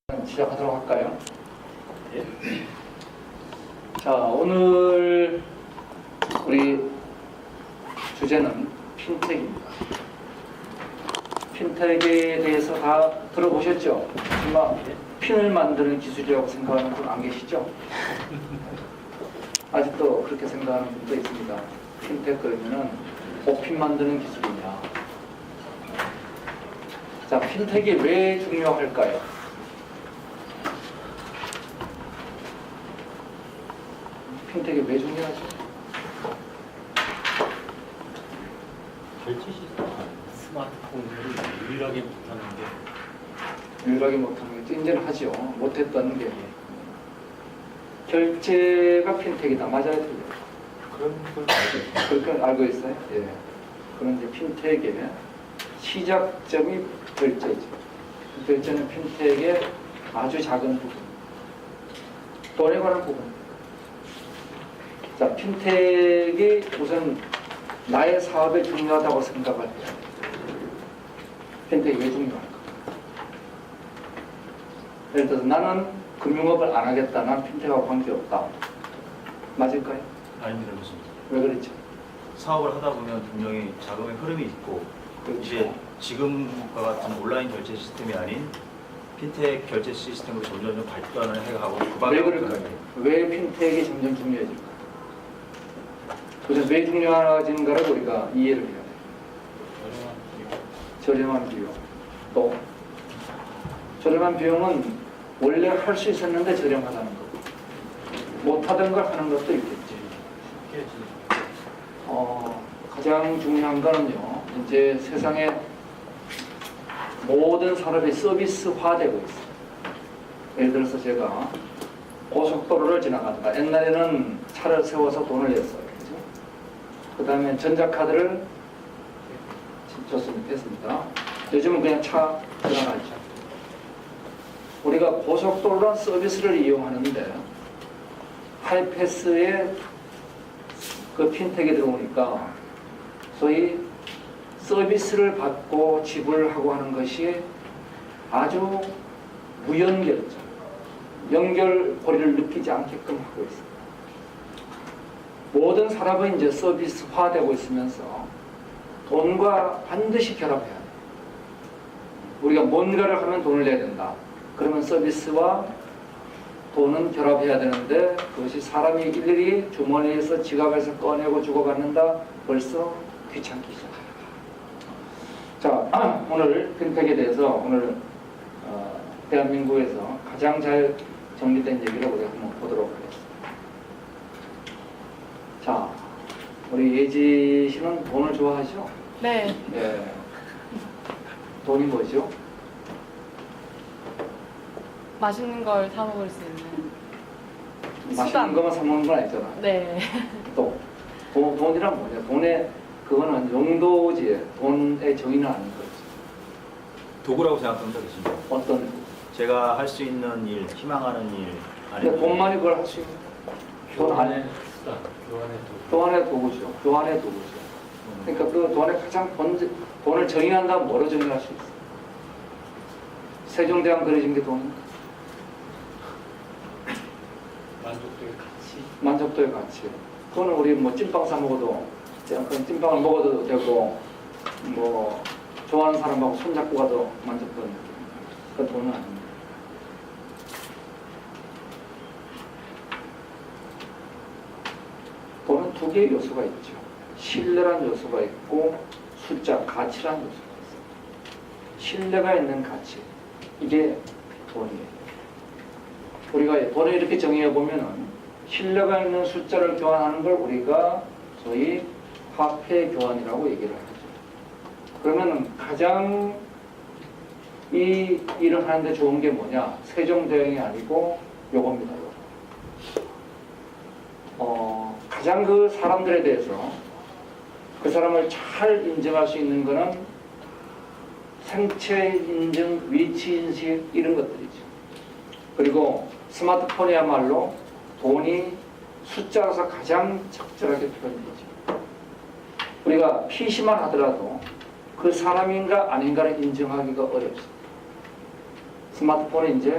시작하도록 할까요? 예. 자, 오늘 우리 주제는 핀텍입니다. 핀텍에 대해서 다 들어보셨죠? 정말 핀을 만드는 기술이라고 생각하는 분 안 계시죠? 아직도 그렇게 생각하는 분도 있습니다. 핀텍 그러면은 핀 만드는 기술이냐? 자, 핀텍이 왜 중요할까요? 핀텍이 왜 중요하죠? 결제 시스템 스마트폰으로 유일하게 못하는 게 유일하게 못하는 게 이제는 하죠. 못했던 게 결제가 핀텍이다. 맞아요, 틀려요? 그런 걸 알고 있어요. 그렇게 알고 있어요? 예. 그런데 핀텍의 시작점이 결제죠. 결제는 핀텍의 아주 작은 부분, 돈에 관한 부분. 자, 핀텍이 우선 나의 사업에 중요하다고 생각을 해요. 핀텍이 왜 중요할까? 예를 들어서 나는 금융업을 안 하겠다. 난 핀텍하고 관계없다. 맞을까요? 아닙니다, 그렇습니다. 왜 그랬죠? 사업을 하다 보면 분명히 자금의 흐름이 있고 그렇죠. 이제 지금과 같은 온라인 결제 시스템이 아닌 핀텍 결제 시스템으로 점점 발전을 해가고 그 왜 방향으로 그럴까요? 왜 핀텍이 점점 중요해질까요? 우선 왜 중요해지는가를 우리가 이해를 해야 돼요. 저렴한 비용. 또 저렴한 비용은 원래 할 수 있었는데 저렴하다는 거고, 못하던 걸 하는 것도 있겠지. 가장 중요한 거는요, 이제 세상에 모든 산업이 서비스화되고 있어요. 예를 들어서 제가 고속도로를 지나가다가 옛날에는 차를 세워서 돈을 냈어요. 그죠? 그 다음에 전자카드를 좋습니다. 됐습니다. 요즘은 그냥 차 지나가죠. 우리가 고속도로란 서비스를 이용하는데 하이패스에 그 핀텍이 들어오니까 소위 서비스를 받고 지불하고 하는 것이 아주 무연결적, 연결고리를 느끼지 않게끔 하고 있습니다. 모든 산업은 이제 서비스화되고 있으면서 돈과 반드시 결합해야 돼요. 우리가 뭔가를 하면 돈을 내야 된다. 그러면 서비스와 돈은 결합해야 되는데 그것이 사람이 일일이 주머니에서 지갑에서 꺼내고 주고 받는다. 벌써 귀찮기 시작합니다. 자, 오늘 핀텍에 대해서 오늘 대한민국에서 가장 잘 정리된 얘기를 우리가 한번 보도록 하겠습니다. 자, 우리 예지 씨는 돈을 좋아하죠? 네. 네. 돈이 뭐죠? 맛있는 걸 사 먹을 수 있는 맛있는 수단. 것만 사 먹는 건 아니잖아. 네. 또 돈이란 뭐냐? 돈의 그거는 용도지 돈의 정의는 아닌 거지. 도구라고 생각합니다, 교수님. 어떤 제가 할 수 있는 일, 희망하는 일 근데 돈만이 그걸 할 수 있는 돈 안에 수단, 교환의 도구. 교환의 도구죠. 교환의 도구죠. 그러니까 그 돈의 가장 돈을 정의한다면 뭐로 정의할 수 있어? 세종대왕 그려진 게 돈입니까? 만족도의 가치. 만족도의 가치. 그거는 우리 뭐 찐빵 사 먹어도 찐빵을 먹어도 되고 뭐 좋아하는 사람하고 손잡고 가도 만족도는 느낍니다. 그 돈은 아닙니다. 돈은 두 개의 요소가 있죠. 신뢰란 요소가 있고 숫자, 가치란 요소가 있어요. 신뢰가 있는 가치. 이게 돈이에요. 우리가 돈을 이렇게 정의해 보면은 신뢰가 있는 숫자를 교환하는 걸 우리가 소위 화폐 교환이라고 얘기를 하죠. 그러면 가장 이 일을 하는데 좋은 게 뭐냐? 세종대왕이 아니고 요겁니다. 가장 그 사람들에 대해서 그 사람을 잘 인정할 수 있는 거는 생체 인증, 위치 인식 이런 것들이죠. 그리고 스마트폰이야말로 돈이 숫자로서 가장 적절하게 표현되죠. 우리가 PC만 하더라도 그 사람인가 아닌가를 인정하기가 어렵습니다. 스마트폰은 이제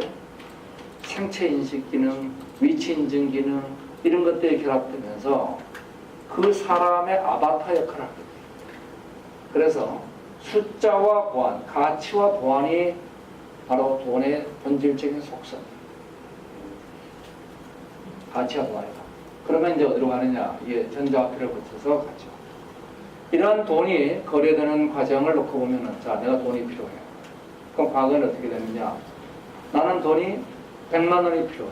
생체 인식 기능, 위치 인증 기능 이런 것들이 결합되면서 그 사람의 아바타 역할을 하게 돼요. 그래서 숫자와 보안, 가치와 보안이 바로 돈의 본질적인 속성이에요. 가치와 보안이다. 그러면 이제 어디로 가느냐? 이게 전자화폐를 거쳐서 가죠. 이러한 돈이 거래되는 과정을 놓고 보면은, 자, 내가 돈이 필요해. 그럼 과거는 어떻게 되느냐? 나는 돈이 100만 원이 필요해.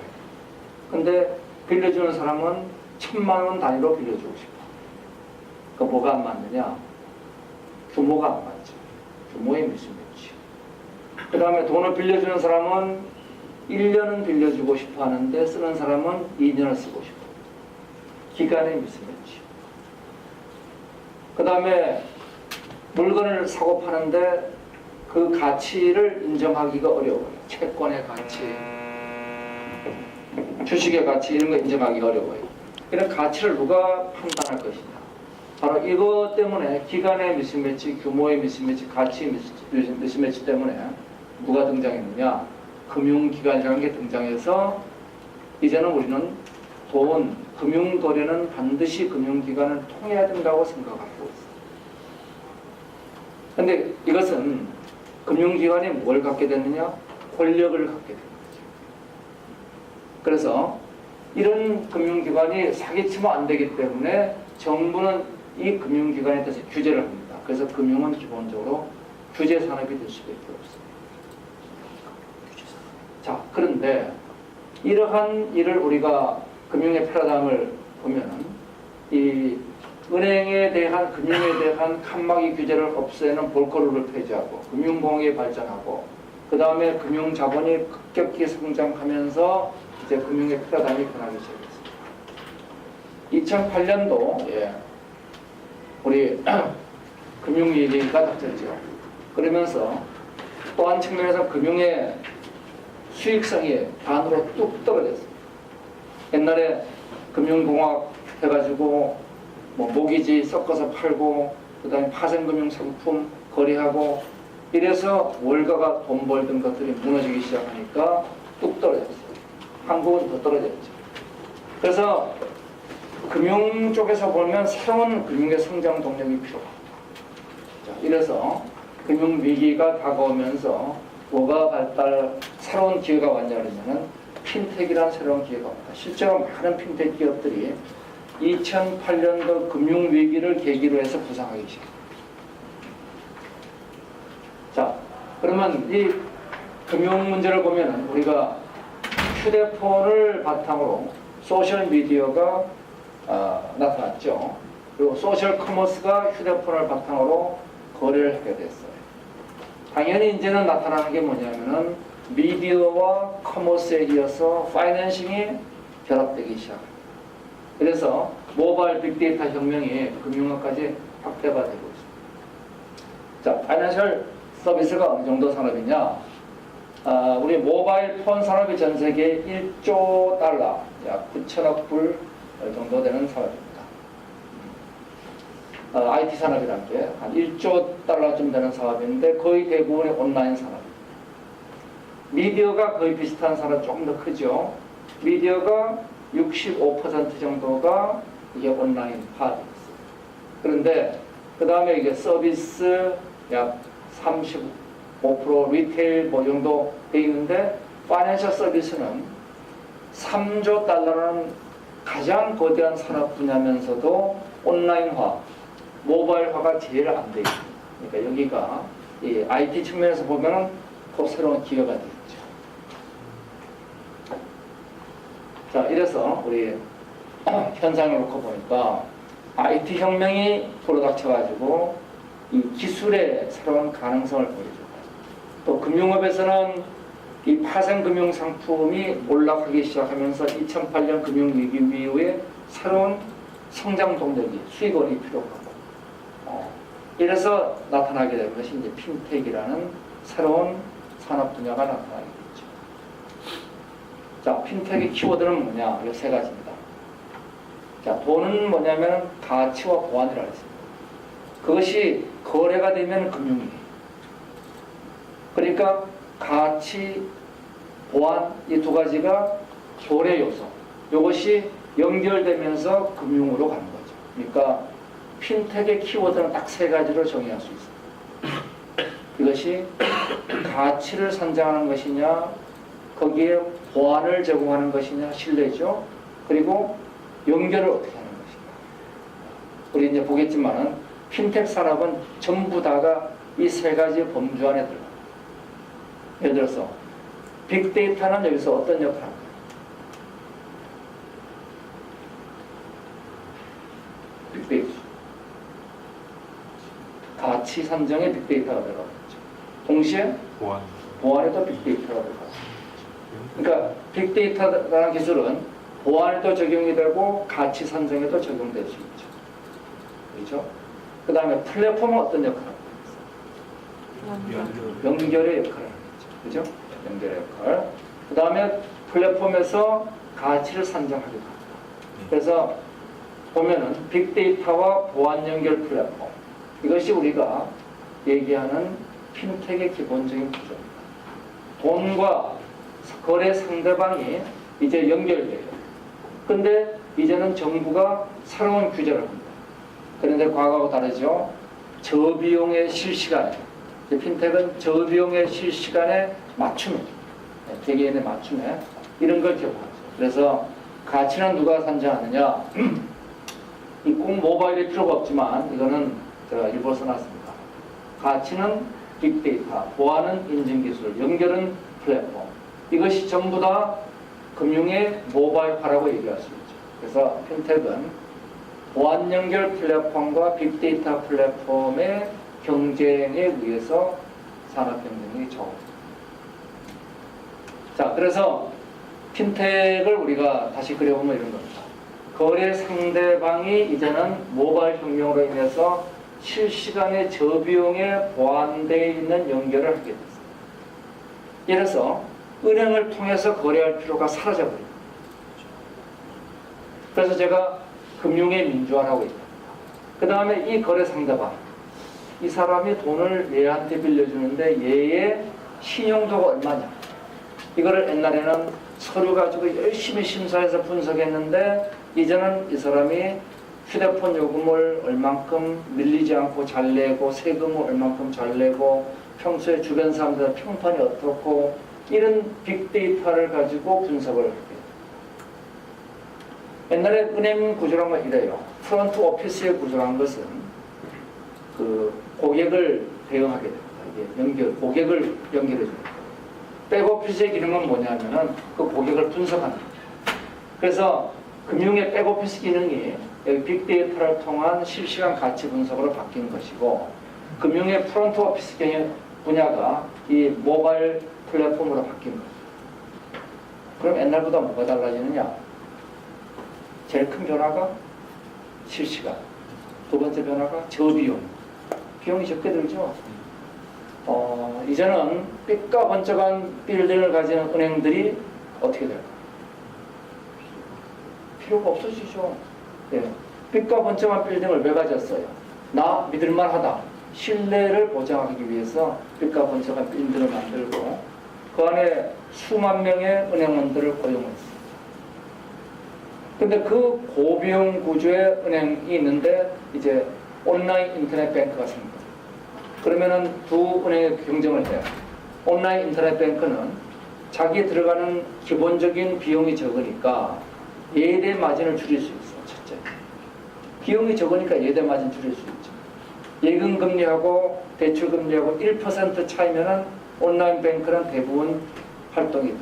근데 빌려주는 사람은 1000만 원 단위로 빌려주고 싶어. 그 뭐가 안 맞느냐? 규모가 안 맞죠. 규모의 미스매치. 그 다음에 돈을 빌려주는 사람은 1년은 빌려주고 싶어 하는데 쓰는 사람은 2년을 쓰고 싶어. 기간의 미스매치. 그 다음에 물건을 사고 파는데 그 가치를 인정하기가 어려워요. 채권의 가치, 주식의 가치 이런 거 인정하기가 어려워요. 이런 가치를 누가 판단할 것이냐. 바로 이것 때문에 기간의 미스매치, 규모의 미스매치, 가치의 미스매치 때문에 누가 등장했느냐. 금융기관이라는 게 등장해서 이제는 우리는 돈, 금융거래는 반드시 금융기관을 통해야 된다고 생각하고 있어요. 그런데 이것은 금융기관이 뭘 갖게 됐느냐? 권력을 갖게 된 거죠. 그래서 이런 금융기관이 사기치면 안 되기 때문에 정부는 이 금융기관에 대해서 규제를 합니다. 그래서 금융은 기본적으로 규제 산업이 될 수밖에 없습니다. 자, 그런데 이러한 일을 우리가 금융의 패러다임을 보면은 이 은행에 대한 금융에 대한 칸막이 규제를 없애는 볼거루를 폐지하고 금융공업이 발전하고 그 다음에 금융자본이 급격히 성장하면서 이제 금융의 패러다임이 변하기 시작했습니다. 2008년도 우리 금융위기가 닥쳤죠. 그러면서 또 한 측면에서 금융의 수익성이 반으로 뚝 떨어졌습니다. 옛날에 금융공학 해가지고 뭐 모기지 섞어서 팔고 그 다음에 파생금융 상품 거래하고 이래서 월가가 돈 벌던 것들이 무너지기 시작하니까 뚝 떨어졌어요. 한국은 더 떨어졌죠. 그래서 금융 쪽에서 보면 새로운 금융의 성장 동력이 필요합니다. 자, 이래서 금융 위기가 다가오면서 뭐가 새로운 기회가 왔냐 그러면은 핀텍이라는 새로운 기회가 왔다. 실제로 많은 핀텍 기업들이 2008년도 금융위기를 계기로 해서 부상하기 시작합니다. 자, 그러면 이 금융 문제를 보면 우리가 휴대폰을 바탕으로 소셜미디어가 나타났죠. 그리고 소셜 커머스가 휴대폰을 바탕으로 거래를 하게 됐어요. 당연히 이제는 나타나는 게 뭐냐면은 미디어와 커머스에 이어서 파이낸싱이 결합되기 시작합니다. 그래서 모바일 빅데이터 혁명이 금융업까지 확대가 되고 있습니다. 자, 파이낸셜 서비스가 어느 정도 산업이냐? 우리 모바일 폰 산업이 전 세계 1조 달러, 약 9천억 불 정도 되는 산업입니다. IT 산업이라는 게 한 1조 달러쯤 되는 사업인데 거의 대부분이 온라인 산업입니다. 미디어가 거의 비슷한 산업 조금 더 크죠. 미디어가 65% 정도가 이게 온라인화되어 있어요. 그런데 그 다음에 이게 서비스 약 35% 리테일 뭐 정도 돼 있는데 파이낸셜 서비스는 3조 달러라는 가장 거대한 산업 분야면서도 온라인화, 모바일화가 제일 안 돼 있습니다. 그러니까 여기가 이 IT 측면에서 보면은 또 새로운 기회가 되겠죠. 자, 이래서 우리 현상을 놓고 보니까 IT 혁명이 불어닥쳐가지고 이 기술의 새로운 가능성을 보여주고 또 금융업에서는 이 파생금융 상품이 몰락하기 시작하면서 2008년 금융위기 이후에 새로운 성장 동력이 수익원이 필요하고 이래서 나타나게 된 것이 이제 핀텍이라는 새로운 산업 분야가 나타나게 됐죠. 자, 핀텍의 키워드는 뭐냐? 이 세 가지입니다. 자, 돈은 뭐냐면 가치와 보안이라고 했습니다. 그것이 거래가 되면 금융이에요. 그러니까 가치, 보안 이 두 가지가 고래 요소. 이것이 연결되면서 금융으로 가는 거죠. 그러니까 핀텍의 키워드는 딱 세 가지로 정의할 수 있어요. 이것이 가치를 선정하는 것이냐, 거기에 보안을 제공하는 것이냐, 신뢰죠. 그리고 연결을 어떻게 하는 것인가. 우리 이제 보겠지만은 핀텍 산업은 전부 다가 이 세 가지 범주 안에 들어가요. 예를 들어서 빅데이터는 여기서 어떤 역할을 합니까? 빅데이터. 가치 선정에 빅데이터가 들어가죠. 동시에 보안에도 빅데이터가 들어가죠. 그러니까 빅데이터라는 기술은 보안에도 적용이 되고 가치 선정에도 적용될 수 있죠. 그렇죠? 그 다음에 플랫폼은 어떤 역할을 합니까? 연결의 역할을 하는 거죠. 그죠? 연결의 역할. 그 다음에 플랫폼에서 가치를 선정하기도 합니다. 그래서 보면은 빅데이터와 보안 연결 플랫폼. 이것이 우리가 얘기하는 핀텍의 기본적인 구조입니다. 돈과 거래 상대방이 이제 연결돼요. 근데 이제는 정부가 새로운 규제를 합니다. 그런데 과거하고 다르죠. 저비용의 실시간에, 핀텍은 저비용의 실시간에 맞춤에, 개개인의 맞춤에 이런 걸 기억하죠. 그래서 가치는 누가 선정하느냐? 꼭 모바일일 필요가 없지만 이거는 제가 일부러 써놨습니다. 가치는 빅데이터, 보안은 인증기술, 연결은 플랫폼. 이것이 전부 다 금융의 모바일화라고 얘기할 수 있죠. 그래서 핀텍은 보안 연결 플랫폼과 빅데이터 플랫폼의 경쟁에 의해서 산업 경쟁력이 적어집니다. 자, 그래서 핀텍을 우리가 다시 그려보면 이런 겁니다. 거래 상대방이 이제는 모바일 혁명으로 인해서 실시간의 저비용에 보완되어 있는 연결을 하게 됐습니다. 예를 들어서 은행을 통해서 거래할 필요가 사라져버립니다. 그래서 제가 금융의 민주화라고 있다. 그 다음에 이 거래 상대방, 이 사람이 돈을 얘한테 빌려주는데 얘의 신용도가 얼마냐. 이거를 옛날에는 서류 가지고 열심히 심사해서 분석했는데 이제는 이 사람이 휴대폰 요금을 얼만큼 밀리지 않고 잘 내고 세금을 얼만큼 잘 내고 평소에 주변 사람들 평판이 어떻고 이런 빅데이터를 가지고 분석을 하게 돼요. 옛날에 은행 구조란 건 이래요. 프론트 오피스의 구조란 것은 그 고객을 대응하게 됩니다. 이게 고객을 연결해 줍니다. 백오피스의 기능은 뭐냐면은 그 고객을 분석하는 거예요. 그래서 금융의 백오피스 기능이 여기 빅데이터를 통한 실시간 가치 분석으로 바뀐 것이고 금융의 프론트 오피스 분야가 이 모바일 플랫폼으로 바뀐 거죠. 그럼 옛날보다 뭐가 달라지느냐? 제일 큰 변화가 실시간. 두 번째 변화가 저비용. 비용이 적게 들죠. 이제는 삐까 번쩍한 빌딩을 가진 은행들이 어떻게 될까? 필요가 없어지죠. 예. 삐까 번쩍한 빌딩을 왜 가졌어요? 나 믿을만하다. 신뢰를 보장하기 위해서 삐까 번쩍한 빌딩을 만들고 그 안에 수만 명의 은행원들을 고용했어요. 근데 그 고비용 구조의 은행이 있는데 이제 온라인 인터넷 뱅크가 생깁니다. 그러면은 두 은행의 경쟁을 해요. 온라인 인터넷 뱅크는 자기에 들어가는 기본적인 비용이 적으니까 예대 마진을 줄일 수 있어요. 첫째. 비용이 적으니까 예대 마진 줄일 수 있죠. 예금 금리하고 대출 금리하고 1% 차이면은 온라인 뱅크는 대부분 활동이 돼요.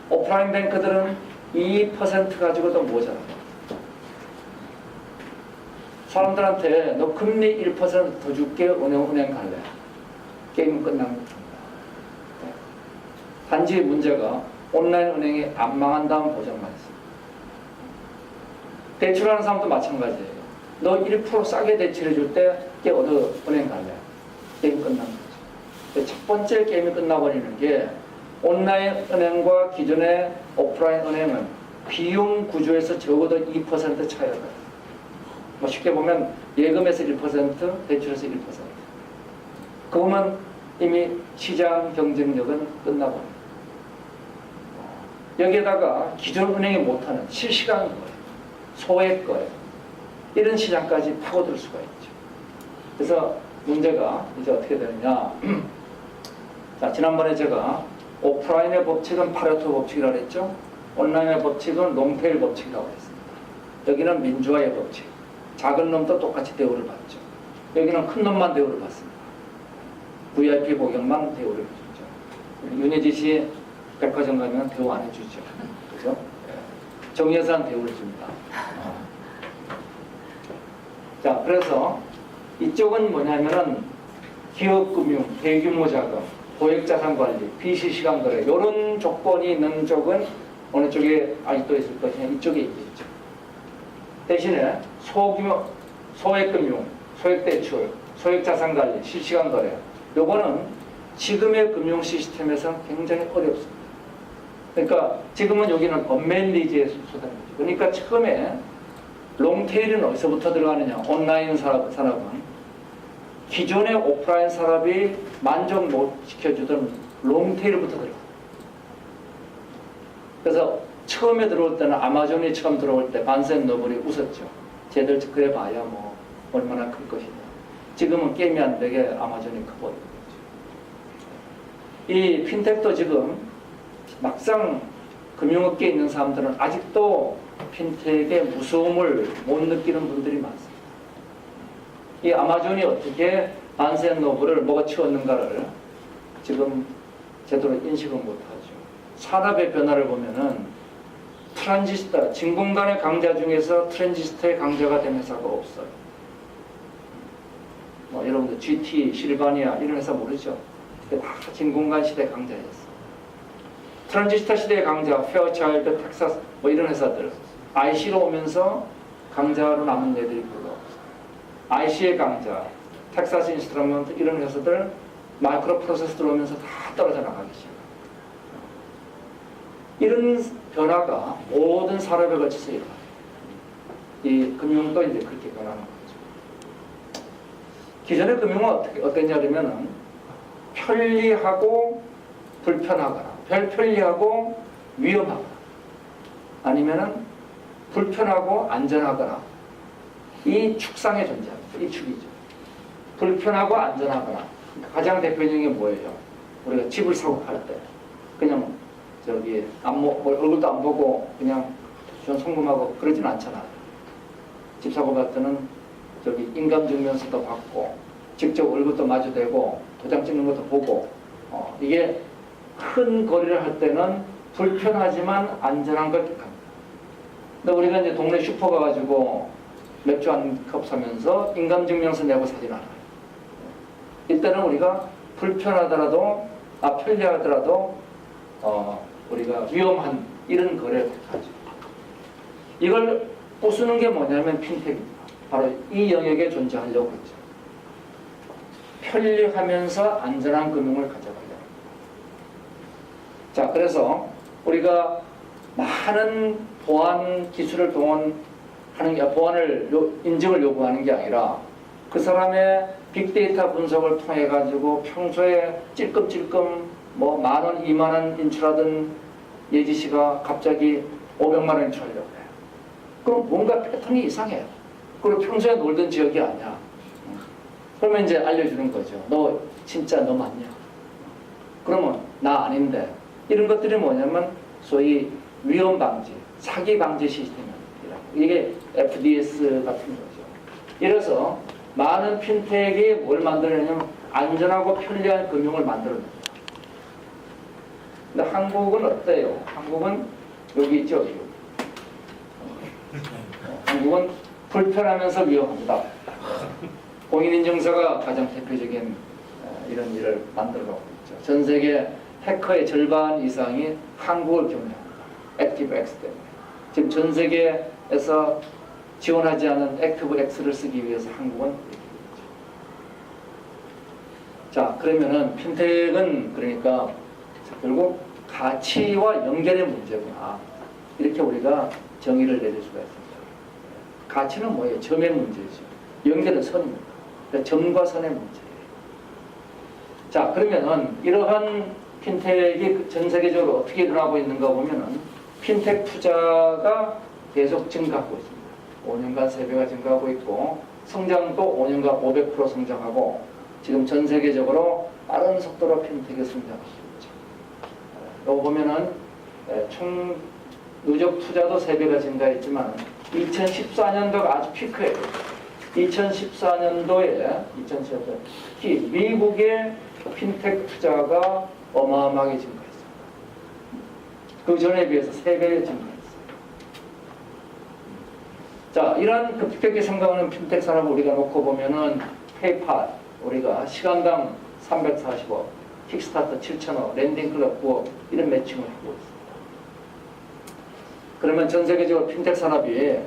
오프라인 뱅크들은 2% 가지고도 모자라요. 사람들한테 너 금리 1% 더 줄게 은행 갈래. 게임은 끝납니다. 네. 단지 문제가 온라인 은행이 안 망한다는 보장만 있어요. 대출하는 사람도 마찬가지예요. 너 1% 싸게 대출해 줄 때 어느 은행 갈래. 게임 끝난 거죠. 첫 번째 게임이 끝나버리는 게 온라인 은행과 기존의 오프라인 은행은 비용 구조에서 적어도 2% 차이가 나요. 뭐 쉽게 보면 예금에서 1%, 대출에서 1%. 그러면 이미 시장 경쟁력은 끝나버립니다. 여기에다가 기존 은행이 못하는 실시간 거래, 소액 거래 이런 시장까지 파고들 수가 있죠. 그래서 문제가 이제 어떻게 되느냐. 자, 지난번에 제가 오프라인의 법칙은 파레토 법칙이라고 했죠. 온라인의 법칙은 롱테일 법칙이라고 했습니다. 여기는 민주화의 법칙. 작은 놈도 똑같이 대우를 받죠. 여기는 큰 놈만 대우를 받습니다. VIP 고객만 대우를 해주죠. 윤혜지 씨 백화점 가면 대우 안 해주죠. 그죠? 정예산 대우를 줍니다. 자, 그래서 이쪽은 뭐냐면은 기업금융, 대규모 자금, 고액자산관리, 비실시간 거래 이런 조건이 있는 쪽은 어느 쪽에 아직도 있을 것이냐 이쪽에 있겠죠. 대신에 소규모, 소액금융, 소액대출, 소액자산관리, 실시간 거래 요거는 지금의 금융 시스템에서는 굉장히 어렵습니다. 그러니까 지금은 여기는 언맨리지에 소단이죠. 그러니까 처음에 롱테일은 어디서부터 들어가느냐. 온라인 산업은 기존의 오프라인 산업이 만족 못 시켜주던 롱테일부터 들어가요. 그래서 처음에 들어올 때는 아마존이 처음 들어올 때 반센 너블이 웃었죠. 쟤들 그래 봐야 뭐 얼마나 클 것이냐. 지금은 게임이 안 되게 아마존이 커버리고 있죠. 이 핀텍도 지금 막상 금융업계에 있는 사람들은 아직도 핀텍의 무서움을 못 느끼는 분들이 많습니다. 이 아마존이 어떻게 반센 노블을 먹어치웠는가를 지금 제대로 인식을 못하죠. 산업의 변화를 보면은 트랜지스터, 진공관의 강자 중에서 트랜지스터의 강자가 된 회사가 없어요. 뭐 여러분들 GT, 실바니아 이런 회사 모르죠? 다 진공관 시대 강자였어. 트랜지스터 시대의 강자, 페어차일드, 텍사스 뭐 이런 회사들 IC로 오면서 강자로 남은 애들이 별로 없어요. IC의 강자, 텍사스 인스트루먼트 이런 회사들 마이크로 프로세서 들어오면서 다 떨어져 나가기 시작합니다. 이런 변화가 모든 산업에 걸쳐서 일어나요. 이 금융도 이제 그렇게 변하는 거죠. 기존의 금융은 어땠냐면은 편리하고 불편하거나 편리하고 위험하거나 아니면은 불편하고 안전하거나 이 축상에 존재합니다. 이 축이죠. 불편하고 안전하거나 가장 대표적인 게 뭐예요? 우리가 집을 사고 팔 때 그냥 저기 얼굴도 안 보고 그냥 전 송금하고 그러진 않잖아요. 집 사고 팔 때는 저기 인감증명서도 받고 직접 얼굴도 마주대고 도장 찍는 것도 보고 이게 큰 거리를 할 때는 불편하지만 안전한 걸 택합니다. 근데 우리가 이제 동네 슈퍼 가가지고 맥주 한 컵 사면서 인감증명서 내고 사진 않아요. 이때는 우리가 불편하더라도 편리하더라도 우리가 위험한 이런 거래를 택하죠. 이걸 부수는 게 뭐냐면 핀텍입니다. 바로 이 영역에 존재하려고 했죠. 편리하면서 안전한 금융을 가져가려고. 자, 그래서 우리가 많은 보안 기술을 보안을 인증을 요구하는 게 아니라 그 사람의 빅데이터 분석을 통해 가지고 평소에 찔끔찔끔 뭐 10,000원, 20,000원 인출하던 예지 씨가 갑자기 500만 원 인출하려고 해요. 그럼 뭔가 패턴이 이상해요. 그리고 평소에 놀던 지역이 아니야. 그러면 이제 알려주는 거죠. 너 진짜 너 맞냐? 그러면 나 아닌데. 이런 것들이 뭐냐면 소위 위험 방지, 사기 방지 시스템이라고. 이게 FDS 같은 거죠. 이래서 많은 핀텍이 뭘 만들어내냐면 안전하고 편리한 금융을 만들어냅니다. 근데 한국은 어때요? 한국은 여기 있죠. 여기. 한국은 불편하면서 위험합니다. 공인인증서가 가장 대표적인 이런 일을 만들어가고 있죠. 전 세계 해커의 절반 이상이 한국을 경유합니다. 액티브 X 때문에. 지금 전 세계에서 지원하지 않은 액티브 X를 쓰기 위해서 한국은 이렇게 되죠. 자, 그러면은 핀텍은 그러니까 결국 가치와 연결의 문제구나. 이렇게 우리가 정의를 내릴 수가 있습니다. 가치는 뭐예요? 점의 문제죠. 연결은 선입니다. 점과 선의 문제예요. 자, 그러면은 이러한 핀텍이 전 세계적으로 어떻게 일어나고 있는가 보면은 핀텍 투자가 계속 증가하고 있습니다. 5년간 3배가 증가하고 있고 성장도 5년간 500% 성장하고 지금 전 세계적으로 빠른 속도로 핀텍이 성장하고 있죠. 이거 보면은 총 누적 투자도 3배가 증가했지만 2014년도가 아주 피크예요. 2014년도에 특히 미국의 핀텍 투자가 어마어마하게 증가했습니다. 그 전에 비해서 3배 증가했어요. 자, 이런 급격히 성장하는 핀텍 산업을 우리가 놓고 보면은 페이팔 우리가 시간당 340억, 킥스타터 7천억, 랜딩클럽 9억 이런 매칭을 하고 있습니다. 그러면 전 세계적으로 핀텍 산업이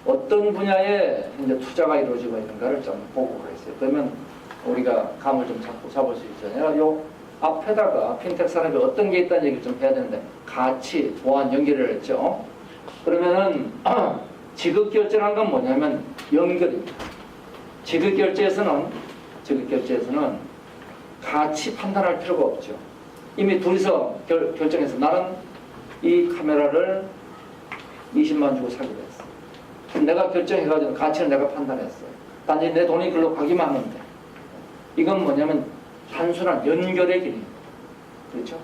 어떤 분야에 이제 투자가 이루어지고 있는가를 좀 보고 가겠어요. 그러면 우리가 감을 좀 잡을 수 있잖아요. 요 앞에다가 핀텍 산업이 어떤 게 있다는 얘기를 좀 해야 되는데 가치, 보안, 연결을 했죠. 그러면은 지급결제란 건 뭐냐면 연결입니다. 지급결제에서는 가치 판단할 필요가 없죠. 이미 둘이서 결정해서 나는 이 카메라를 20만 주고 사기로 했어. 그럼 내가 결정해가지고 가치는 내가 판단했어요. 단지 내 돈이 글로 가기만 하면 돼. 이건 뭐냐면 단순한 연결의 길입니다. 그렇죠?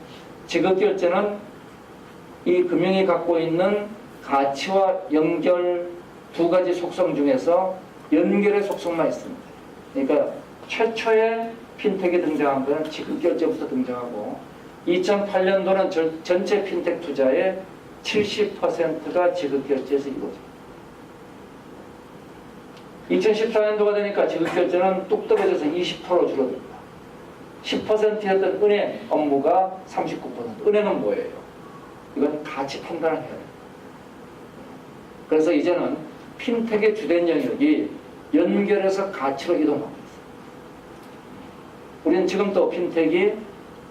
지급결제는 이 금융이 갖고 있는 가치와 연결 두 가지 속성 중에서 연결의 속성만 있습니다. 그러니까 최초의 핀텍이 등장한 것은 지급결제부터 등장하고 2008년도는 전체 핀텍 투자의 70%가 지급결제에서 이루어집니다. 2014년도가 되니까 지급결제는 뚝 떨어져서 20% 줄어듭니다. 10%였던 은행 업무가 39%. 은행은 뭐예요? 이건 가치 판단을 해야 돼요. 그래서 이제는 핀텍의 주된 영역이 연결해서 가치로 이동하고 있어요. 우리는 지금 또 핀텍이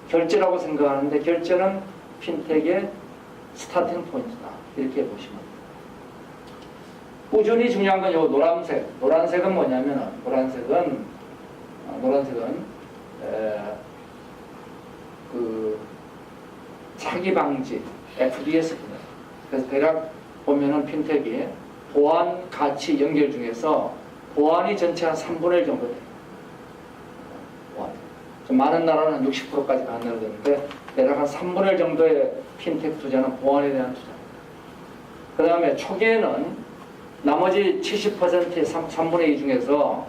결제라고 생각하는데 결제는 핀텍의 스타팅 포인트다. 이렇게 보시면 됩니다. 꾸준히 중요한 건 요 노란색. 노란색은 뭐냐면 노란색은 그 사기 방지 FDS 분야. 그래서 대략 보면은 핀텍이 보안, 가치, 연결 중에서 보안이 전체 한 3분의 1 정도 돼요. 보안. 좀 많은 나라는 60%까지 가는 나라도 있는데 대략 한 3분의 1 정도의 핀텍 투자는 보안에 대한 투자입니다. 그 다음에 초기에는 나머지 70%의 3분의 2 중에서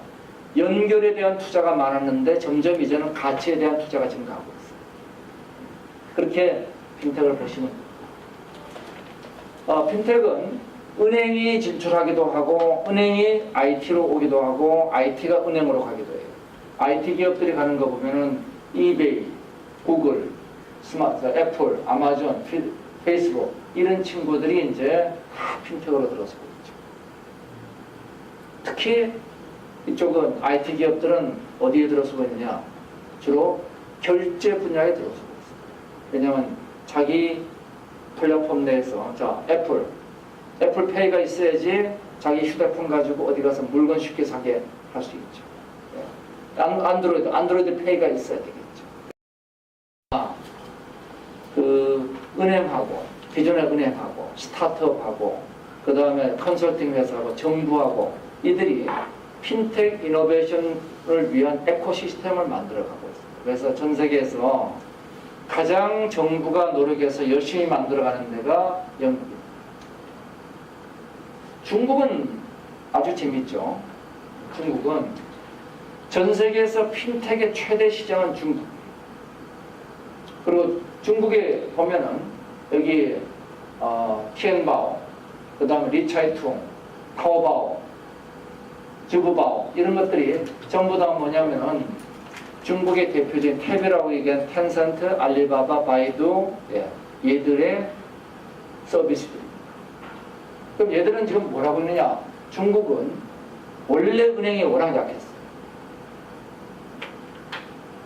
연결에 대한 투자가 많았는데 점점 이제는 가치에 대한 투자가 증가하고 있어요. 그렇게 핀텍을 보시면 됩니다. 핀텍은 은행이 진출하기도 하고 은행이 IT로 오기도 하고 IT가 은행으로 가기도 해요. IT 기업들이 가는 거 보면은 이베이, 구글, 애플, 아마존, 페이스북 이런 친구들이 이제 다 핀텍으로 들어서고 있죠. 특히 이쪽은 IT 기업들은 어디에 들어서고 있느냐? 주로 결제 분야에 들어서고 있어요. 왜냐하면 자기 플랫폼 내에서 애플페이가 있어야지 자기 휴대폰 가지고 어디 가서 물건 쉽게 사게 할 수 있죠. 안드로이드 페이가 있어야 되겠죠. 그 은행하고 기존의 은행하고 스타트업하고 그 다음에 컨설팅 회사하고 정부하고 이들이 핀텍 이노베이션을 위한 에코시스템을 만들어가고 있습니다. 그래서 전 세계에서 가장 정부가 노력해서 열심히 만들어가는 데가 영국입니다. 중국은 아주 재밌죠. 중국은 전 세계에서 핀텍의 최대 시장은 중국. 그리고 중국에 보면은 여기 티엔바오, 그 다음에 리차이퉁, 타오바오, 지구바오 이런 것들이 전부 다 뭐냐면은 중국의 대표적인 탭이라고 얘기한 텐센트, 알리바바, 바이두 얘들의 서비스들입니다. 그럼 얘들은 지금 뭐라고 했느냐? 중국은 원래 은행이 워낙 약했어요.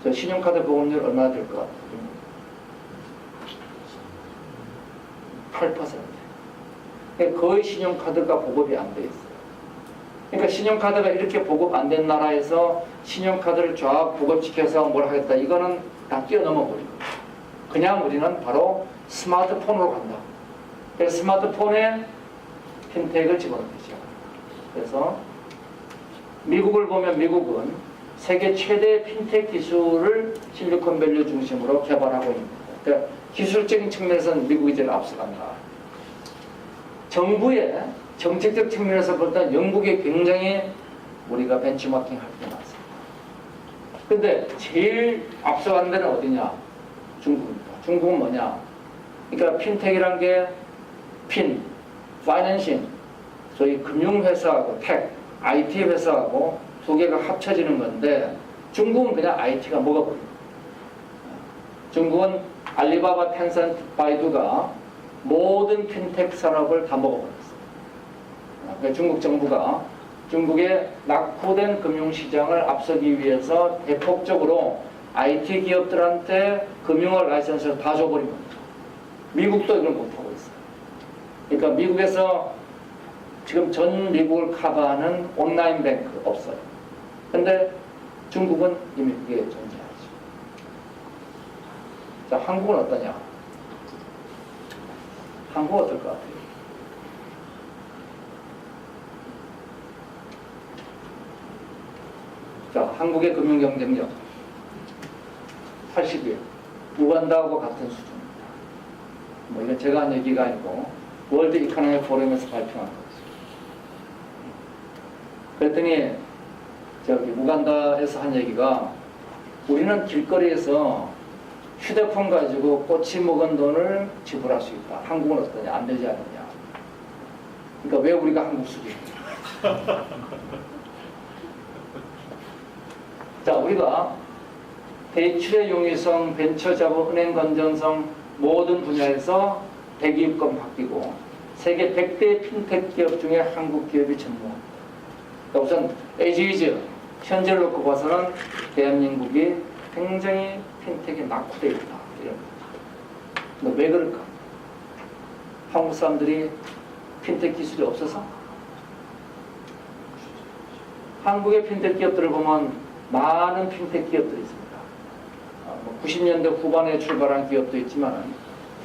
저 신용카드 보험료 얼마나 될 것 같아요? 8%. 그러니까 거의 신용카드가 보급이 안 돼 있어요. 그러니까 신용카드가 이렇게 보급 안 된 나라에서 신용카드를 쫙 보급시켜서 뭘 하겠다. 이거는 다 뛰어넘어 버리고. 그냥 우리는 바로 스마트폰으로 간다. 그래서 스마트폰에 핀텍을 집어넣겠죠. 그래서 미국을 보면 미국은 세계 최대 핀텍 기술을 실리콘밸리 중심으로 개발하고 있는 거예요. 그러니까 기술적인 측면에서는 미국이 제일 앞서간다. 정부의 정책적 측면에서 볼 때 영국이 굉장히 우리가 벤치마킹 할 때 많습니다. 근데 제일 앞서간 데는 어디냐? 중국입니다. 중국은 뭐냐? 그러니까 핀텍이란 게 파이낸싱, 소위 금융회사하고 텍, IT 회사하고 두 개가 합쳐지는 건데 중국은 그냥 IT가 먹어버립니다. 중국은 알리바바, 텐센트, 바이두가 모든 핀텍 산업을 다 먹어버렸어요. 그러니까 중국 정부가 중국의 낙후된 금융시장을 앞서기 위해서 대폭적으로 IT 기업들한테 금융을 라이선스를 다 줘버린 겁니다. 미국도 이걸 못하고 있어요. 그러니까 미국에서 지금 전 미국을 커버하는 온라인 뱅크 없어요. 근데 중국은 이미 그게 존재하죠. 자, 한국은 어떠냐? 한국 어떨 것 같아요? 자, 한국의 금융 경쟁력 80위, 우간다하고 같은 수준입니다. 뭐 이건 제가 한 얘기가 아니고 월드 이코노미 포럼에서 발표한 거죠. 그랬더니 저기 우간다에서 한 얘기가 우리는 길거리에서 휴대폰 가지고 꼬치 먹은 돈을 지불할 수 있다. 한국은 어떠냐? 안 되지 않느냐? 그러니까 왜 우리가 한국 수준이냐? 자, 우리가 대출의 용이성, 벤처 자본, 은행 건전성 모든 분야에서 대기업권 바뀌고 세계 100대 핀텍 기업 중에 한국 기업이 전무합니다. 그러니까 우선 에지이즈 현재를 놓고 봐서는 대한민국이 굉장히 핀텍에 낙후되어 있다. 이런 거죠. 왜 그럴까? 한국 사람들이 핀텍 기술이 없어서? 한국의 핀텍 기업들을 보면 많은 핀텍 기업들이 있습니다. 90년대 후반에 출발한 기업도 있지만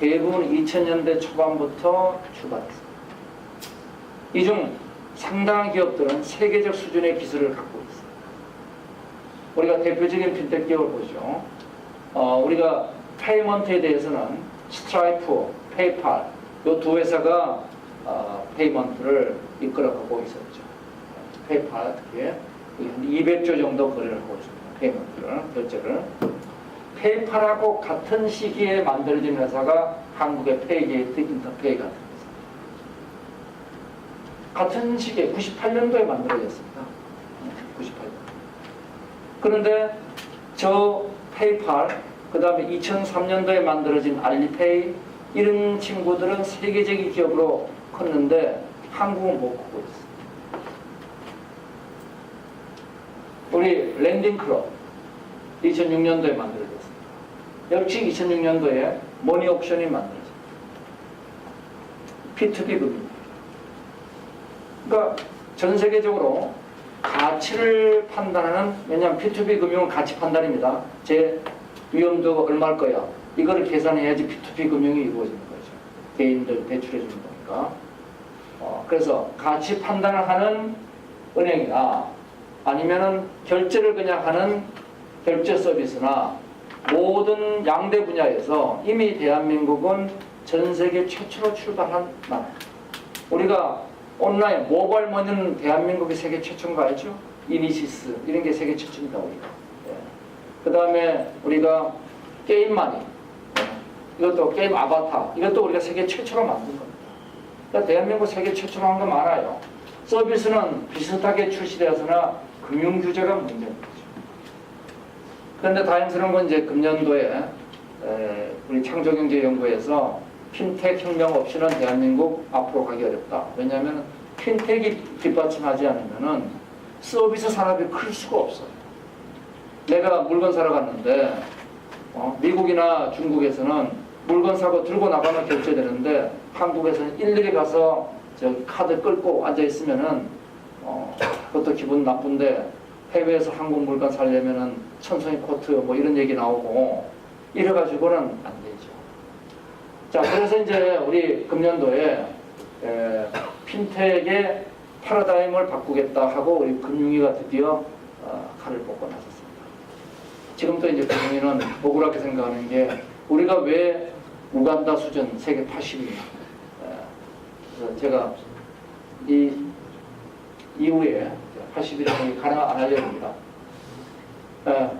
대부분 2000년대 초반부터 출발했습니다. 이 중 상당한 기업들은 세계적 수준의 기술을 갖고 있습니다. 우리가 대표적인 핀텍 기업을 보죠. 우리가 페이먼트에 대해서는 스트라이프, 페이팔 이 두 회사가 페이먼트를 이끌어가고 있었죠. 페이팔 특히 한 200조 정도 거래를 하고 있습니다. 페이먼트를, 결제를. 페이팔하고 같은 시기에 만들어진 회사가 한국의 페이게이트, 인터페이 같은 회사. 같은 시기에 98년도에 만들어졌습니다. 98년. 그런데 저 페이팔, 그 다음에 2003년도에 만들어진 알리페이 이런 친구들은 세계적인 기업으로 컸는데 한국은 못 크고 있어요. 우리 랜딩클럽 2006년도에 만들어졌습니다. 역시 2006년도에 머니옥션이 만들어졌습니다. P2P 금융. 그러니까 전 세계적으로 가치를 판단하는, 왜냐하면 P2P 금융은 가치 판단입니다. 제 위험도가 얼마일 거야. 이거를 계산해야지 P2P 금융이 이루어지는 거죠. 개인들 대출해 주는 거니까. 그래서 가치 판단을 하는 은행이나 아니면은 결제를 그냥 하는 결제 서비스나 모든 양대 분야에서 이미 대한민국은 전 세계 최초로 출발한 나라. 우리가 온라인 모바일 머니는 대한민국이 세계 최초인 거 알죠? 이니시스 이런 게 세계 최초입니다. 우리가. 그 다음에 우리가 게임 마니, 이것도 게임 아바타, 이것도 우리가 세계 최초로 만든 겁니다. 그러니까 대한민국 세계 최초로 한 거 많아요. 서비스는 비슷하게 출시되어서나 금융 규제가 문제인 거죠. 그런데 다행스러운 건 이제 금년도에 우리 창조경제연구에서 핀텍 혁명 없이는 대한민국 앞으로 가기 어렵다. 왜냐하면 핀텍이 뒷받침하지 않으면은 서비스 산업이 클 수가 없어요. 내가 물건 사러 갔는데 미국이나 중국에서는 물건 사고 들고 나가면 결제되는데 한국에서는 일일이 가서 저기 카드 끌고 앉아 있으면은 그것도 기분 나쁜데 해외에서 한국 물건 사려면은 천선이 코트 뭐 이런 얘기 나오고 이래가지고는 안 되죠. 자, 그래서 이제 우리 금년도에 핀텍의 패러다임을 바꾸겠다 하고 우리 금융위가 드디어 칼을 뽑고 나섰습니다. 지금도 이제 금융위는 억울하게 생각하는 게 우리가 왜 우간다 수준 세계 80위냐. 그래서 제가 이 이후에 80위라는 가능 안 하려고 합니다.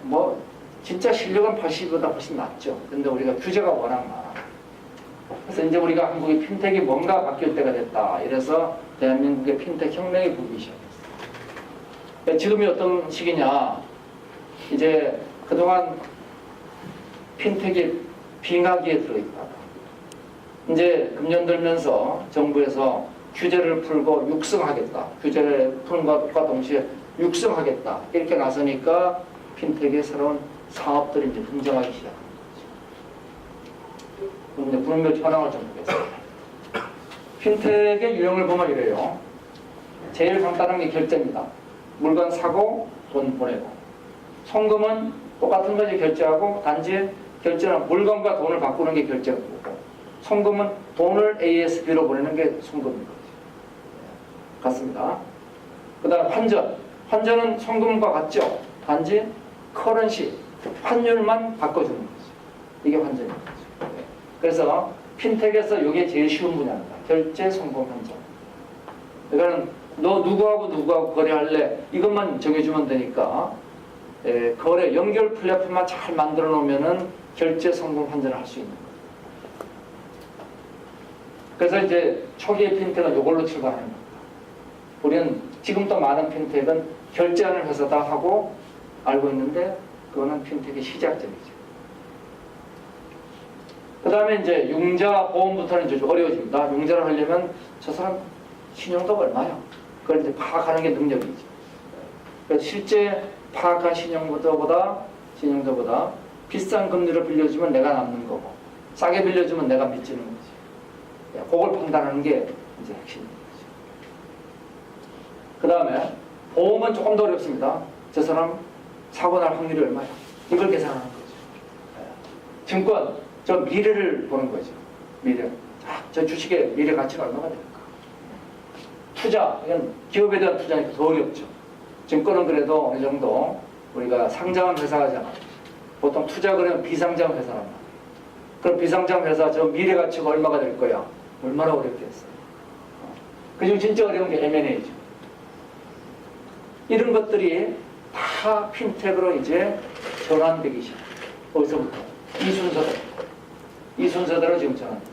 뭐 진짜 실력은 80보다 훨씬 낫죠. 근데 우리가 규제가 워낙 많아. 그래서 이제 우리가 한국의 핀텍이 뭔가 바뀔 때가 됐다. 이래서 대한민국의 핀텍 혁명이 불기 시작했어요. 지금이 어떤 시기냐. 이제 그동안 핀텍이 빙하기에 들어있다가 이제 금년 들면서 정부에서 규제를 풀고 육성하겠다. 규제를 푸는 것과 동시에 육성하겠다. 이렇게 나서니까 핀텍의 새로운 사업들이 이제 등장하기 시작합니다. 그럼 이제 분별 현황을 좀 보겠습니다. 핀텍의 유형을 보면 이래요. 제일 간단한 게 결제입니다. 물건 사고 돈 보내고. 송금은 똑같은 거지 결제하고 단지 결제는 물건과 돈을 바꾸는 게 결제가 되고 송금은 돈을 ASB로 보내는 게 송금인 거죠. 같습니다. 그 다음 환전. 환전은 송금과 같죠. 단지 커런시, 환율만 바꿔주는 거죠. 이게 환전인 거죠. 그래서 핀텍에서 이게 제일 쉬운 분야입니다. 결제, 송금, 환전. 그러니까 너 누구하고 거래할래? 이것만 정해주면 되니까 거래 연결 플랫폼만 잘 만들어 놓으면은 결제, 송금, 환전을 할 수 있는 거예요. 그래서 이제 초기의 핀텍은 이걸로 출발하는 겁니다. 우리는 지금도 많은 핀텍은 결제하는 회사다 하고 알고 있는데 그거는 핀텍의 시작점이죠. 그 다음에 이제 융자 보험부터는 이제 좀 어려워집니다. 융자를 하려면 저 사람 신용도가 얼마야? 그걸 이제 파악하는 게 능력이죠. 그래서 실제 파악한 신용도보다 비싼 금리를 빌려주면 내가 남는 거고 싸게 빌려주면 내가 미치는 거지. 그걸 판단하는 게 이제 핵심입니다. 그 다음에 보험은 조금 더 어렵습니다. 저 사람 사고 날 확률이 얼마야? 이걸 계산하는 거죠. 증권, 저 미래를 보는 거죠. 미래. 저 주식의 미래 가치가 얼마가 될까? 투자, 이건 기업에 대한 투자니까 더 어렵죠. 증권은 그래도 어느 정도 우리가 상장한 회사잖아요. 보통 투자 그러면 비상장 회사란 말이에요. 그럼 비상장 회사 저 미래 가치가 얼마가 될 거야? 얼마나 어렵겠어요. 그중 진짜 어려운 게 M&A죠. 이런 것들이 다 핀텍으로 이제 전환되기 시작해요. 어디서부터? 이 순서대로 지금 전환돼요.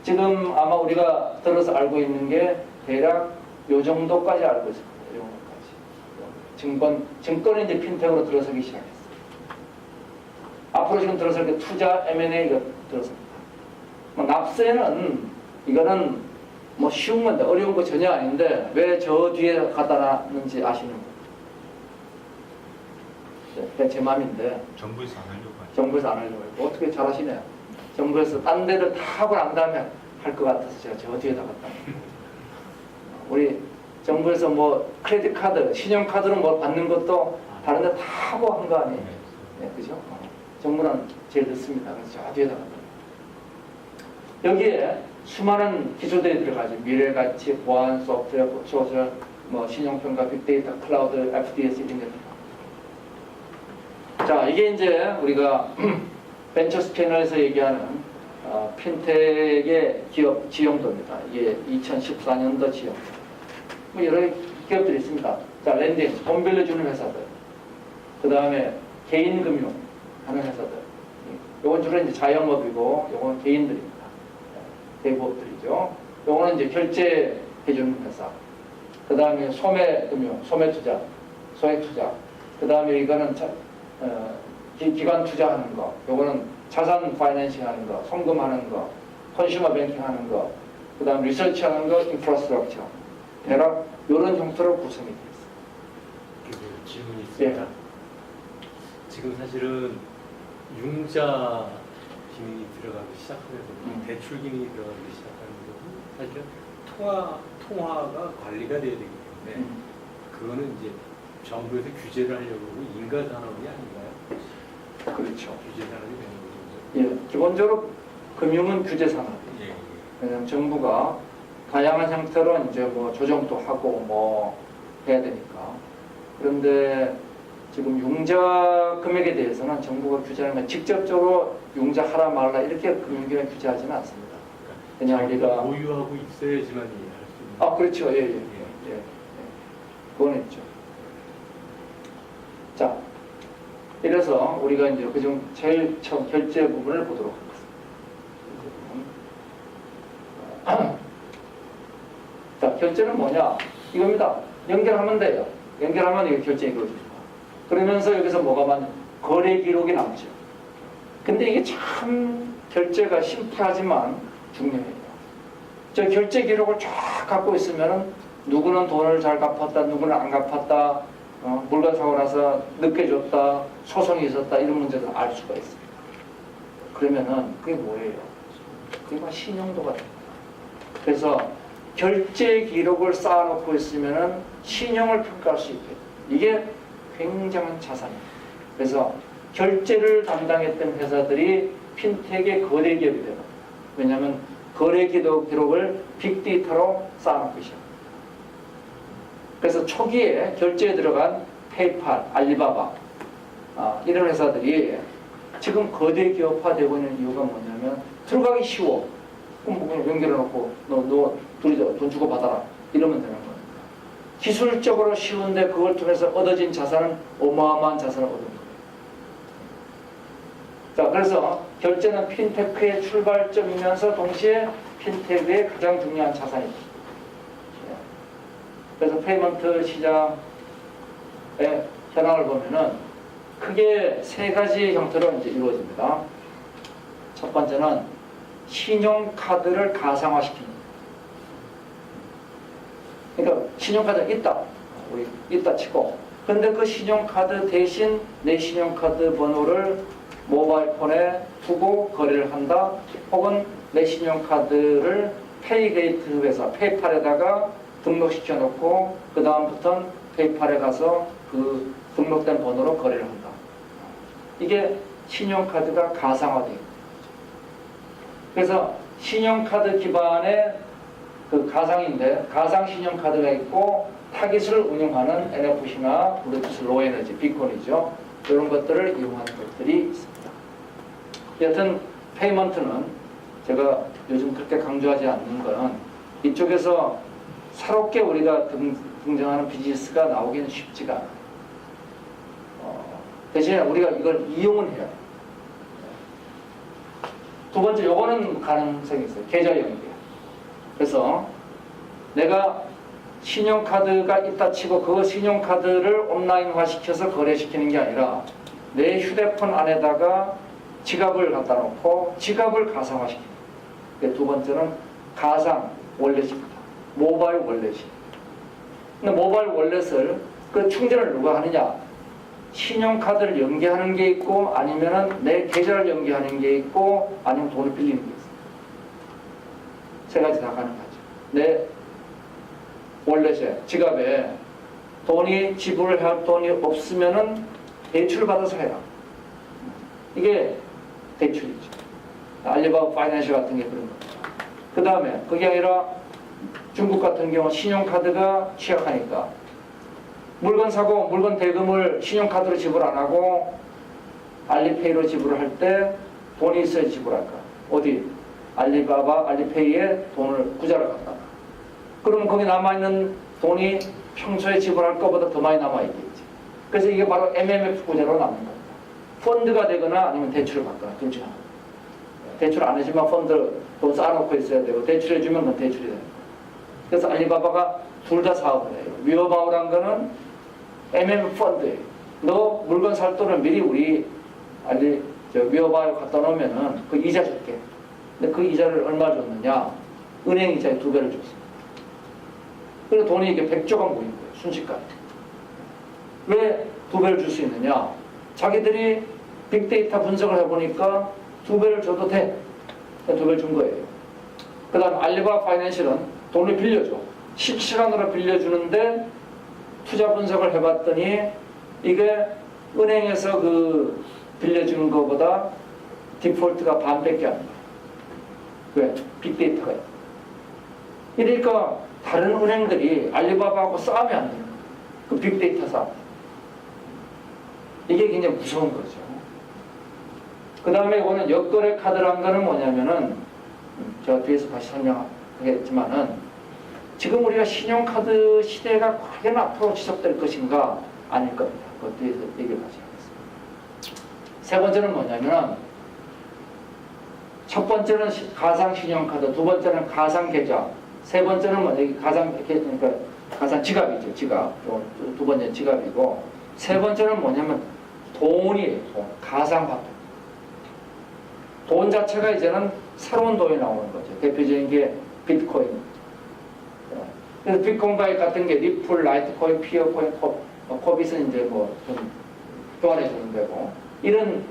지금 아마 우리가 들어서 알고 있는 게 대략 요 정도까지 알고 있습니다. 요 정도까지. 증권이 이제 핀텍으로 들어서기 시작했어요. 앞으로 지금 들어설 게 투자, M&A가 들어섭니다. 납세는 이거는 뭐 쉬운 건데 어려운 거 전혀 아닌데 왜 저 뒤에 갖다 놨는지 아시는 분? 네, 제 마음인데 정부에서 안 하려고 하죠. 정부에서 안 하려고 해요. 어떻게 잘하시네요. 정부에서 딴 데를 다 하고 난 다음에 할 것 같아서 제가 저 뒤에다 갖다 놨어요. 우리 정부에서 뭐 크레딧 카드, 신용카드로 뭐 받는 것도 다른 데 다 하고 한 거 아니에요? 네, 그죠? 정부는 제일 늦습니다. 그래서 저 뒤에다 갖다 놨어요. 여기에 수많은 기술들이 들어가죠. 미래가치, 보안, 소프트웨어, 소셜, 뭐 신용평가, 빅데이터, 클라우드, FDS 이런 게 들어가요. 자, 이게 이제 우리가 벤처 스캐너에서 얘기하는 핀텍의 기업 지형도입니다. 이게 2014년도 지형. 뭐 여러 기업들이 있습니다. 자, 랜딩, 돈 빌려주는 회사들. 그 다음에 개인 금융 하는 회사들. 요건 주로 이제 자영업이고, 요건 개인들입니다. 대부업들이죠. 요거는 이제 결제해주는 회사. 그 다음에 소매금융, 소매투자, 소액투자. 그 다음에 이거는 기관 투자하는 거. 요거는 자산 파이낸싱 하는 거, 송금하는 거, 컨슈머 뱅킹 하는 거. 그 다음 리서치 하는 거, 인프라스트럭처. 대략 요런 형태로 구성이 되어 있습니다. 질문이 있습니다. 예. 지금 사실은 융자 기능이 들어가기 시작하면서 대출 기능이 들어가기 시작하는 것은 사실은 통화가 관리가 돼야 되기 때문에 그거는 이제 정부에서 규제를 하려고 하고 인가 산업이 아닌가요? 그렇죠. 규제 산업이 되는 거죠. 예, 기본적으로 금융은 규제 산업이에요. 예, 예. 왜냐하면 정부가 다양한 형태로 이제 뭐 조정도 하고 뭐 해야 되니까. 그런데 지금 융자 금액에 대해서는 정부가 규제하는 건 직접적으로 융자하라 말라 이렇게 금융기관이 규제하지는 않습니다. 그냥 자기가 우리가 보유하고 있어야지만 할 수 있는. 아 그렇죠. 예, 예, 예, 예. 그건 있죠. 자, 이래서 우리가 이제 그중 제일 처음 결제 부분을 보도록 하겠습니다. 자, 결제는 뭐냐? 이겁니다. 연결하면 돼요. 연결하면 이게 결제 이루어집니다. 그러면서 여기서 뭐가 거래 기록이 남죠. 근데 이게 참 결제가 심플하지만 중요해요. 저 결제 기록을 쫙 갖고 있으면은 누구는 돈을 잘 갚았다, 누구는 안 갚았다, 물건 사고 나서 늦게 줬다, 소송이 있었다 이런 문제를 알 수가 있습니다. 그러면은 그게 뭐예요? 그게 막 신용도가 됩니다. 그래서 결제 기록을 쌓아놓고 있으면은 신용을 평가할 수 있게. 이게 굉장한 자산입니다. 그래서 결제를 담당했던 회사들이 핀텍의 거대 기업이 되는 겁니다. 왜냐하면 거래 기록을 빅데이터로 쌓아놓고 있어요. 그래서 초기에 결제에 들어간 페이팔, 알리바바 이런 회사들이 지금 거대 기업화되고 있는 이유가 뭐냐면 들어가기 쉬워. 그럼 뭐 그냥 연결해놓고 너 둘이 돈 주고 받아라 이러면 되는 거예요. 기술적으로 쉬운데 그걸 통해서 얻어진 자산은 어마어마한 자산을 얻은 거예요. 자, 그래서 결제는 핀테크의 출발점이면서 동시에 핀테크의 가장 중요한 자산입니다. 그래서 페이먼트 시장의 현황을 보면은 크게 세 가지 형태로 이제 이루어집니다. 첫 번째는 신용카드를 가상화시킵니다. 그러니까 신용카드가 있다. 우리 있다 치고. 근데 그 신용카드 대신 내 신용카드 번호를 모바일폰에 두고 거래를 한다. 혹은 내 신용카드를 페이게이트 회사, 페이팔에다가 등록시켜 놓고 그 다음부터는 페이팔에 가서 그 등록된 번호로 거래를 한다. 이게 신용카드가 가상화돼요. 그래서 신용카드 기반의 그 가상인데 가상 신용카드가 있고 타깃을 운영하는 NFC나 블루투스 로에너지, 비콘이죠. 이런 것들을 이용하는 것들이 있습니다. 여튼 페이먼트는 제가 요즘 그렇게 강조하지 않는 거는 이쪽에서 새롭게 우리가 등장하는 비즈니스가 나오기는 쉽지가 않아요. 대신에 우리가 이걸 이용은 해야 돼요. 두 번째, 요거는 가능성이 있어요. 계좌 연계. 그래서 내가 신용카드가 있다 치고 그 신용카드를 온라인화 시켜서 거래시키는 게 아니라 내 휴대폰 안에다가 지갑을 갖다 놓고 지갑을 가상화시킵니다. 두 번째는 가상 월렛입니다. 모바일 월렛이. 근데 모바일 월렛을 그 충전을 누가 하느냐? 신용카드를 연계하는 게 있고 아니면은 내 계좌를 연계하는 게 있고 아니면 돈을 빌리는 게 있어요. 세 가지 다 가능하죠. 내 월렛에 지갑에 돈이 지불할 돈이 없으면은 대출을 받아서 해라. 이게 대출이죠. 알리바바 파이낸셜 같은 게 그런 겁니다. 그 다음에 그게 아니라 중국 같은 경우 신용카드가 취약하니까 물건 사고 물건 대금을 신용카드로 지불 안 하고 알리페이로 지불을 할 때 돈이 있어야 지불할까? 어디? 알리바바 알리페이에 돈을 구자를 갖다 놔. 그러면 거기 남아있는 돈이 평소에 지불할 것보다 더 많이 남아있겠지. 그래서 이게 바로 MMF 구자로 남는 겁니다. 펀드가 되거나 아니면 대출을 받거나 둘 중 하나. 대출 안 해주면 펀드 돈 쌓아놓고 있어야 되고 대출해주면 그건 대출이 되는 거예요. 그래서 알리바바가 둘 다 사업을 해요. 위어바우란 거는 MMF 펀드예요. 너 물건 살 돈을 미리 우리 위어바우에 갖다 놓으면은 그 이자 줄게. 근데 그 이자를 얼마 줬느냐? 은행 이자의 2배를 줬습니다. 그래서 돈이 이게 100조가 모인 거예요. 순식간에. 왜 2배를 줄 수 있느냐? 자기들이 빅데이터 분석을 해보니까 2배를 줘도 돼. 2배를 준 거예요. 그 다음 알리바바 파이낸셜은 돈을 빌려줘. 실시간으로 빌려주는데 투자 분석을 해봤더니 이게 은행에서 그 빌려주는 것보다 디폴트가 반밖에 안 돼요. 왜? 빅데이터가 있어요. 그러니까 다른 은행들이 알리바바하고 싸우면 안 돼요. 그 빅데이터 싸움. 이게 굉장히 무서운 거죠. 그 다음에 이거는 역거래 카드란 거는 뭐냐면은 제가 뒤에서 다시 설명하겠지만은 지금 우리가 신용카드 시대가 과연 앞으로 지속될 것인가 아닐 겁니다. 그 뒤에서 얘기를 다시 하겠습니다. 세 번째는 뭐냐면은 첫 번째는 가상 신용카드, 두 번째는 가상 계좌, 세 번째는 뭐냐 그러니까 가상 지갑이죠. 지갑. 두 번째는 지갑이고 세 번째는 뭐냐면 돈이에요. 돈. 가상화폐. 돈 자체가 이제는 새로운 돈이 나오는 거죠. 대표적인 게 비트코인. 그래서 비트코인 같은 게 리플, 라이트코인, 피어코인, 코빗은 이제 좀 교환해 주는 데고 이런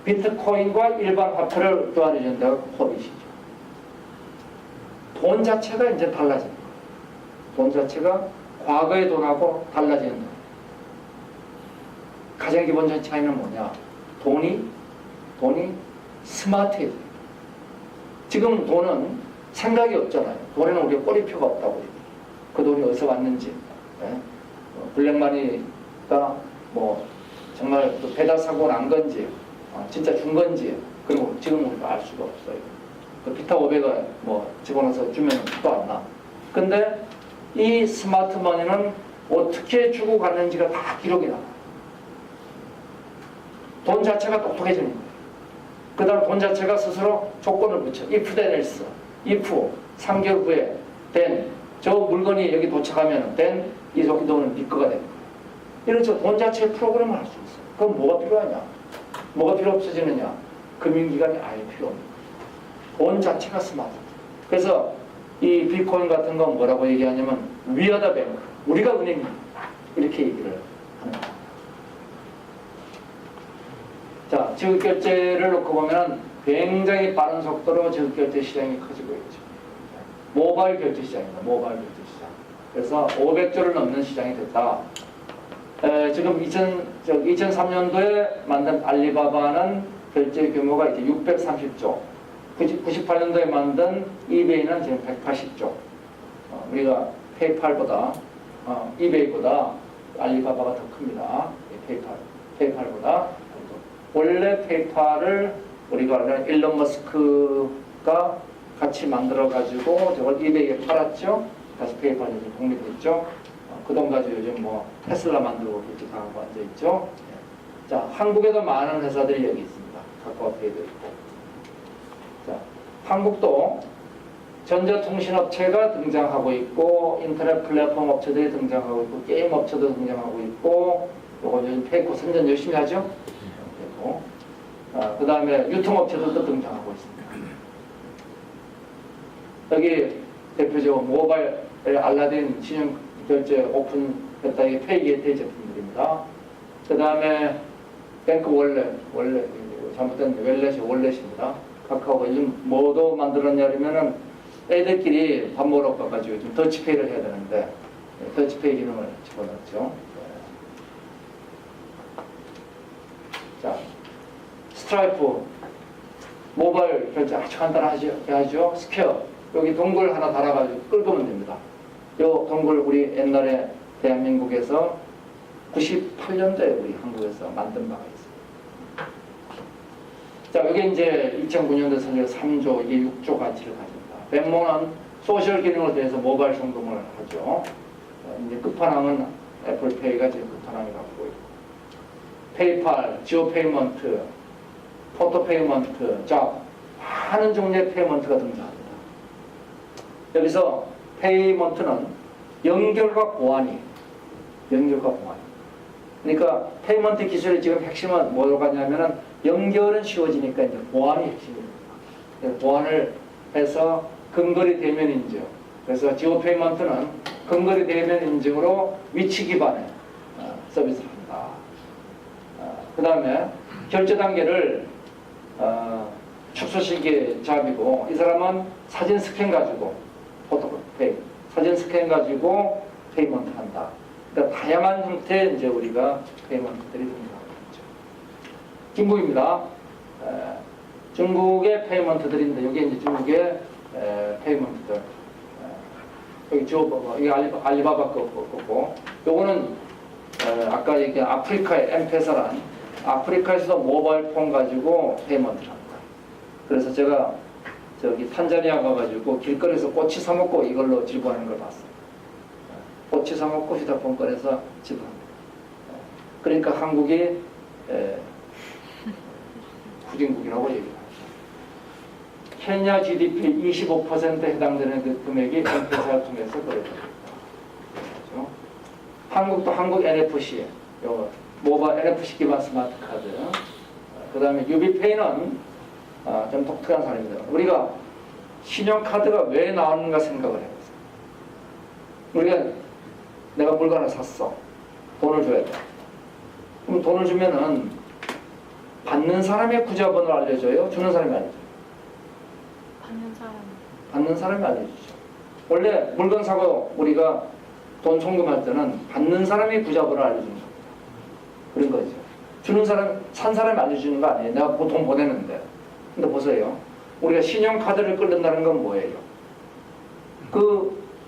비트코인과 일반 화폐를 교환해 주는 데가 코빗이죠. 돈 자체가 이제 달라집니다. 돈 자체가 과거의 돈하고 달라지는 돈. 가장 기본적인 차이는 뭐냐? 돈이 스마트해져요. 지금 돈은 생각이 없잖아요. 돈에는 우리가 꼬리표가 없다고. 그 돈이 어디서 왔는지, 블랙마니가 뭐 정말 배달 사고 난 건지, 진짜 준 건지, 그리고 지금 우리가 알 수가 없어요. 그 비타 500을 뭐 집어넣어서 주면 또 안 나. 근데 이 스마트머니는 어떻게 주고 갔는지가 다 기록이 나와요. 돈 자체가 똑똑해지는 거예요. 그 다음 돈 자체가 스스로 조건을 붙여. if then else. if 3개월 후에 then 저 물건이 여기 도착하면 then 이 돈은 네 거가 됩니다. 이런 돈 자체의 프로그램을 할 수 있어요. 그럼 뭐가 필요하냐? 뭐가 필요 없어지느냐? 금융기관이 아예 필요 없는 거예요. 돈 자체가 스마트. 그래서 이 비트코인 같은 건 뭐라고 얘기하냐면 We are the bank. 우리가 은행입니다. 이렇게 얘기를 하는 거예요. 자, 지급결제를 놓고 보면 굉장히 빠른 속도로 지급결제 시장이 커지고 있죠. 모바일 결제 시장입니다. 모바일 결제 시장. 그래서 500조를 넘는 시장이 됐다. 지금 2003년도에 만든 알리바바는 결제 규모가 이제 630조. 98년도에 만든 이베이는 지금 180조. 우리가 페이팔보다, 이베이보다 알리바바가 더 큽니다. 페이팔보다. 원래 페이팔을 우리가 알는 일론 머스크가 같이 만들어가지고 저걸 이베이에 팔았죠. 다시 페이팔이 독립했죠. 그 돈 가지고 요즘 뭐 테슬라 만들고 기획하고 앉아있죠. 자, 한국에도 많은 회사들이 여기 있습니다. 카카오페이도 있고. 자, 한국도 전자통신업체가 등장하고 있고 인터넷 플랫폼 업체들이 등장하고 있고 게임 업체도 등장하고 있고 요거 요즘 페이코 선전 열심히 하죠. 그 다음에 유통업체들도 등장하고 있습니다. 여기 대표적으로 모바일 알라딘 신용결제 오픈했다. 이게 페이게이트의 제품들입니다. 그 다음에 뱅크 원래 잘못된 월렛입니다. 카카오가 요즘 뭐도 만들었냐면은 애들끼리 밥 먹으러 가가지고 좀 더치페이를 해야 되는데 더치페이 기능을 집어넣었죠. 자, 스트라이프 모바일 결제 아주 간단하죠. 스퀘어 여기 동굴 하나 달아가지고 끌고면 됩니다. 요 동굴 우리 옛날에 대한민국에서 98년도에 우리 한국에서 만든 바가 있습니다. 자, 여기 이제 2009년도에 설립 3조, 이게 6조 가치를 가집니다. 벤모는 소셜 기능을 통해서 모바일 송금을 하죠. 이제 끝판왕은 애플페이가 지금 끝판왕이라고 보이고, 페이팔, 지오 페이먼트, 포토 페이먼트, 잡, 많은 종류의 페이먼트가 등장합니다. 여기서 페이먼트는 연결과 보안이, 연결과 보안. 그러니까 페이먼트 기술의 지금 핵심은 뭐로 가냐면은 연결은 쉬워지니까 이제 보안이 핵심입니다. 보안을 해서 근거리 대면 인증. 그래서 지오 페이먼트는 근거리 대면 인증으로 위치 기반의 서비스를 한다. 그 다음에 결제 단계를 축소시기의 잡이고, 이 사람은 사진 스캔 가지고 포토페이, 사진 스캔 가지고 페이먼트 한다. 그러니까 다양한 형태의 이제 우리가 페이먼트들이 등장하고 있죠. 중국입니다. 중국의 페이먼트들인데 여기 이제 중국의 페이먼트들. 여기 지워봐봐. 이게 알리바바 거고. 요거는 아까 얘기한 아프리카의 엠페사란 아프리카에서도 모바일 폰 가지고 페이먼트를 합니다. 그래서 제가 저기 탄자니아 가가지고 길거리에서 꼬치 사 먹고 이걸로 지불하는 걸 봤어요. 꼬치 사 먹고 휴대폰 꺼내서 지불합니다. 그러니까 한국이 후진국이라고 얘기합니다. 케냐 GDP 25%에 해당되는 그 금액이 엠페사를 통해서 거래됩니다. 그렇죠? 한국도 한국 NFC, 요 모바일 NFC 기반 스마트 카드. 그 다음에 유비페이는 좀 독특한 사례입니다. 우리가 신용카드가 왜 나왔는가 생각을 해보세요. 우리가 내가 물건을 샀어. 돈을 줘야 돼. 그럼 돈을 주면은 받는 사람의 구자번호를 알려줘요? 주는 사람이 알려줘요? 받는 사람이 알려주죠. 원래 물건 사고 우리가 돈 송금할 때는 받는 사람이 구자번호를 알려주는 겁니다. 그런 거죠. 주는 사람, 산 사람이 알려주는 거 아니에요. 내가 돈 보내는데. 근데 보세요. 우리가 신용카드를 끌는다는 건 뭐예요?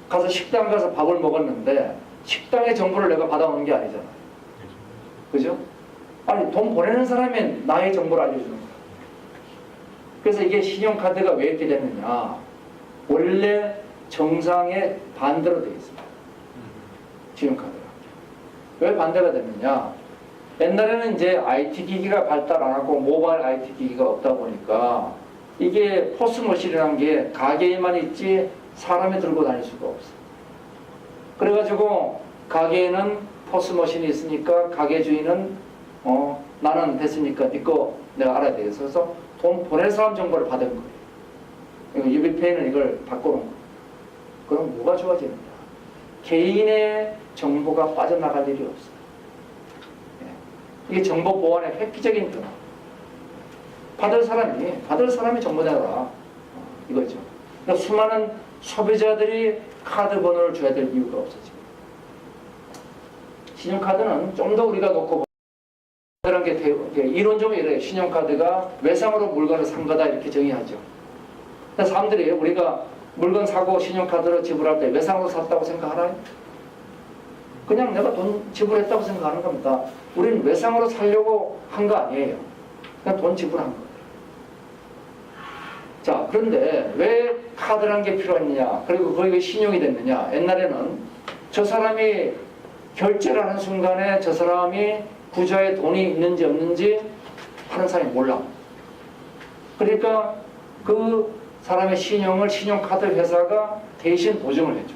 가서 식당 가서 밥을 먹었는데 식당의 정보를 내가 받아오는 게 아니잖아요. 그죠? 아니, 돈 보내는 사람이 나의 정보를 알려주는 거예요. 그래서 이게 신용카드가 왜 이렇게 됐느냐. 원래 정상의 반대로 되어 있습니다. 신용카드가. 왜 반대가 됐느냐. 옛날에는 이제 IT 기기가 발달 안 하고 모바일 IT 기기가 없다 보니까 이게 포스머신이라는 게 가게에만 있지 사람이 들고 다닐 수가 없어. 그래가지고 가게에는 포스머신이 있으니까 가게 주인은 나는 됐으니까 네 거 내가 알아야 되겠어서 돈 보낼 사람 정보를 받은 거예요. 유비페이는 이걸 바꿔놓은 거예요. 그럼 뭐가 좋아지느냐. 개인의 정보가 빠져나갈 일이 없어요. 이게 정보 보안의 획기적인 변화. 받을 사람이 정보 내라. 이거죠. 그러니까 수많은 소비자들이 카드 번호를 줘야 될 이유가 없어집니다. 신용카드는 좀 더 우리가 놓고 그런 게 이론적으로 이래요. 신용카드가 외상으로 물건을 산 거다 이렇게 정의하죠. 근데 사람들이 우리가 물건 사고 신용카드로 지불할 때 외상으로 샀다고 생각하나요? 그냥 내가 돈 지불했다고 생각하는 겁니다. 우리는 외상으로 살려고 한 거 아니에요. 그냥 돈 지불한 거예요. 자, 그런데 왜 카드라는 게 필요했느냐? 그리고 그게 왜 신용이 됐느냐? 옛날에는 저 사람이 결제를 하는 순간에 저 사람이 부자의 돈이 있는지 없는지 하는 사람이 몰라. 그러니까 그 사람의 신용을 신용카드 회사가 대신 보증을 해줘.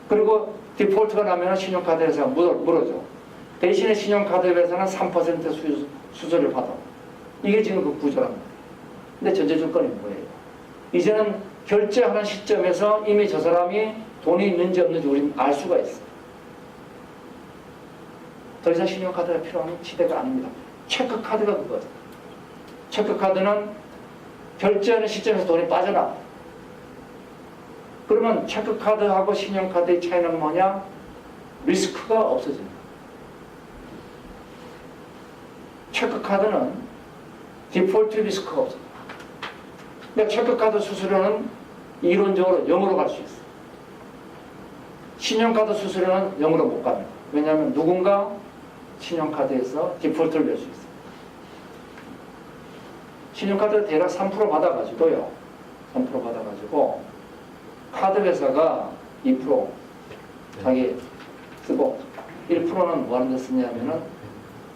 그리고 디폴트가 나면 신용카드 회사가 물어줘. 대신에 신용카드 회사는 3% 수수료를 받아. 이게 지금 그 구조란 말이에요. 근데 전제조건이 뭐예요? 이제는 결제하는 시점에서 이미 저 사람이 돈이 있는지 없는지 우리는 알 수가 있어요. 더 이상 신용카드가 필요한 시대가 아닙니다. 체크카드가 그거죠. 체크카드는 결제하는 시점에서 돈이 빠져나. 그러면 체크카드하고 신용카드의 차이는 뭐냐? 리스크가 없어집니다. 체크카드는 디폴트 리스크가 없습니다. 근데 체크카드 수수료는 이론적으로 0으로 갈 수 있어요. 신용카드 수수료는 0으로 못 갑니다. 왜냐하면 누군가 신용카드에서 디폴트를 낼 수 있어요. 신용카드 대략 3% 받아가지고요. 3% 받아가지고 카드 회사가 2% 자기 쓰고 1%는 뭐 하는 데 쓰냐면은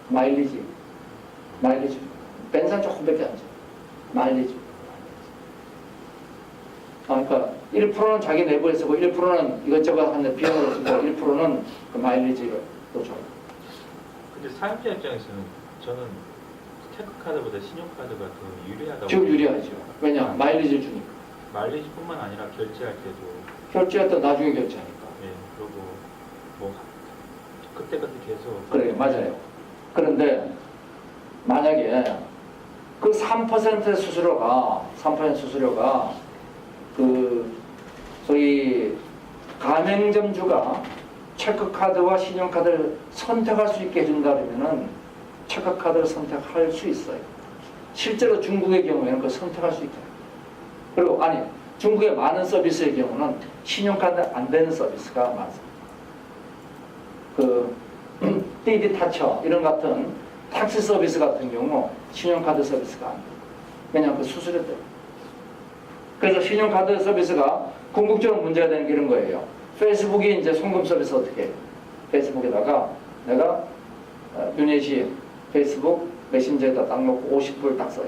마일리지 벤산 조금밖에 안 줘. 마일리지. 그러니까 1%는 자기 내부에 쓰고 1%는 이것저것 하는데 비용으로 쓰고 1%는 그 마일리지로 또 줘요. 근데 사용자 입장에서는 저는 체크카드보다 신용카드가 더 유리하다고. 지금 유리하죠. 왜냐? 마일리지를 주니까. 마일리지뿐만 아니라 결제할 때도. 결제할 때 나중에 결제하니까. 네, 그리고 뭐 그때그때 계속. 그래요, 맞아요. 그런데 만약에 그 3% 수수료가 그 소위 가맹점주가 체크카드와 신용카드를 선택할 수 있게 해준다면은 체크카드를 선택할 수 있어요. 실제로 중국의 경우에는 그걸 선택할 수 있다. 그리고 아니 중국의 많은 서비스의 경우는 신용카드 안 되는 서비스가 많습니다. 그 디디 타처 이런 같은 택시 서비스 같은 경우 신용카드 서비스가 안 돼요. 왜냐하면 그 수수료 때문에. 그래서 신용카드 서비스가 궁극적으로 문제가 되는 게 이런 거예요. 페이스북이 이제 송금 서비스 어떻게 해요? 페이스북에다가 내가 유닛이 페이스북 메신저에다 딱 놓고 50불 딱 써요.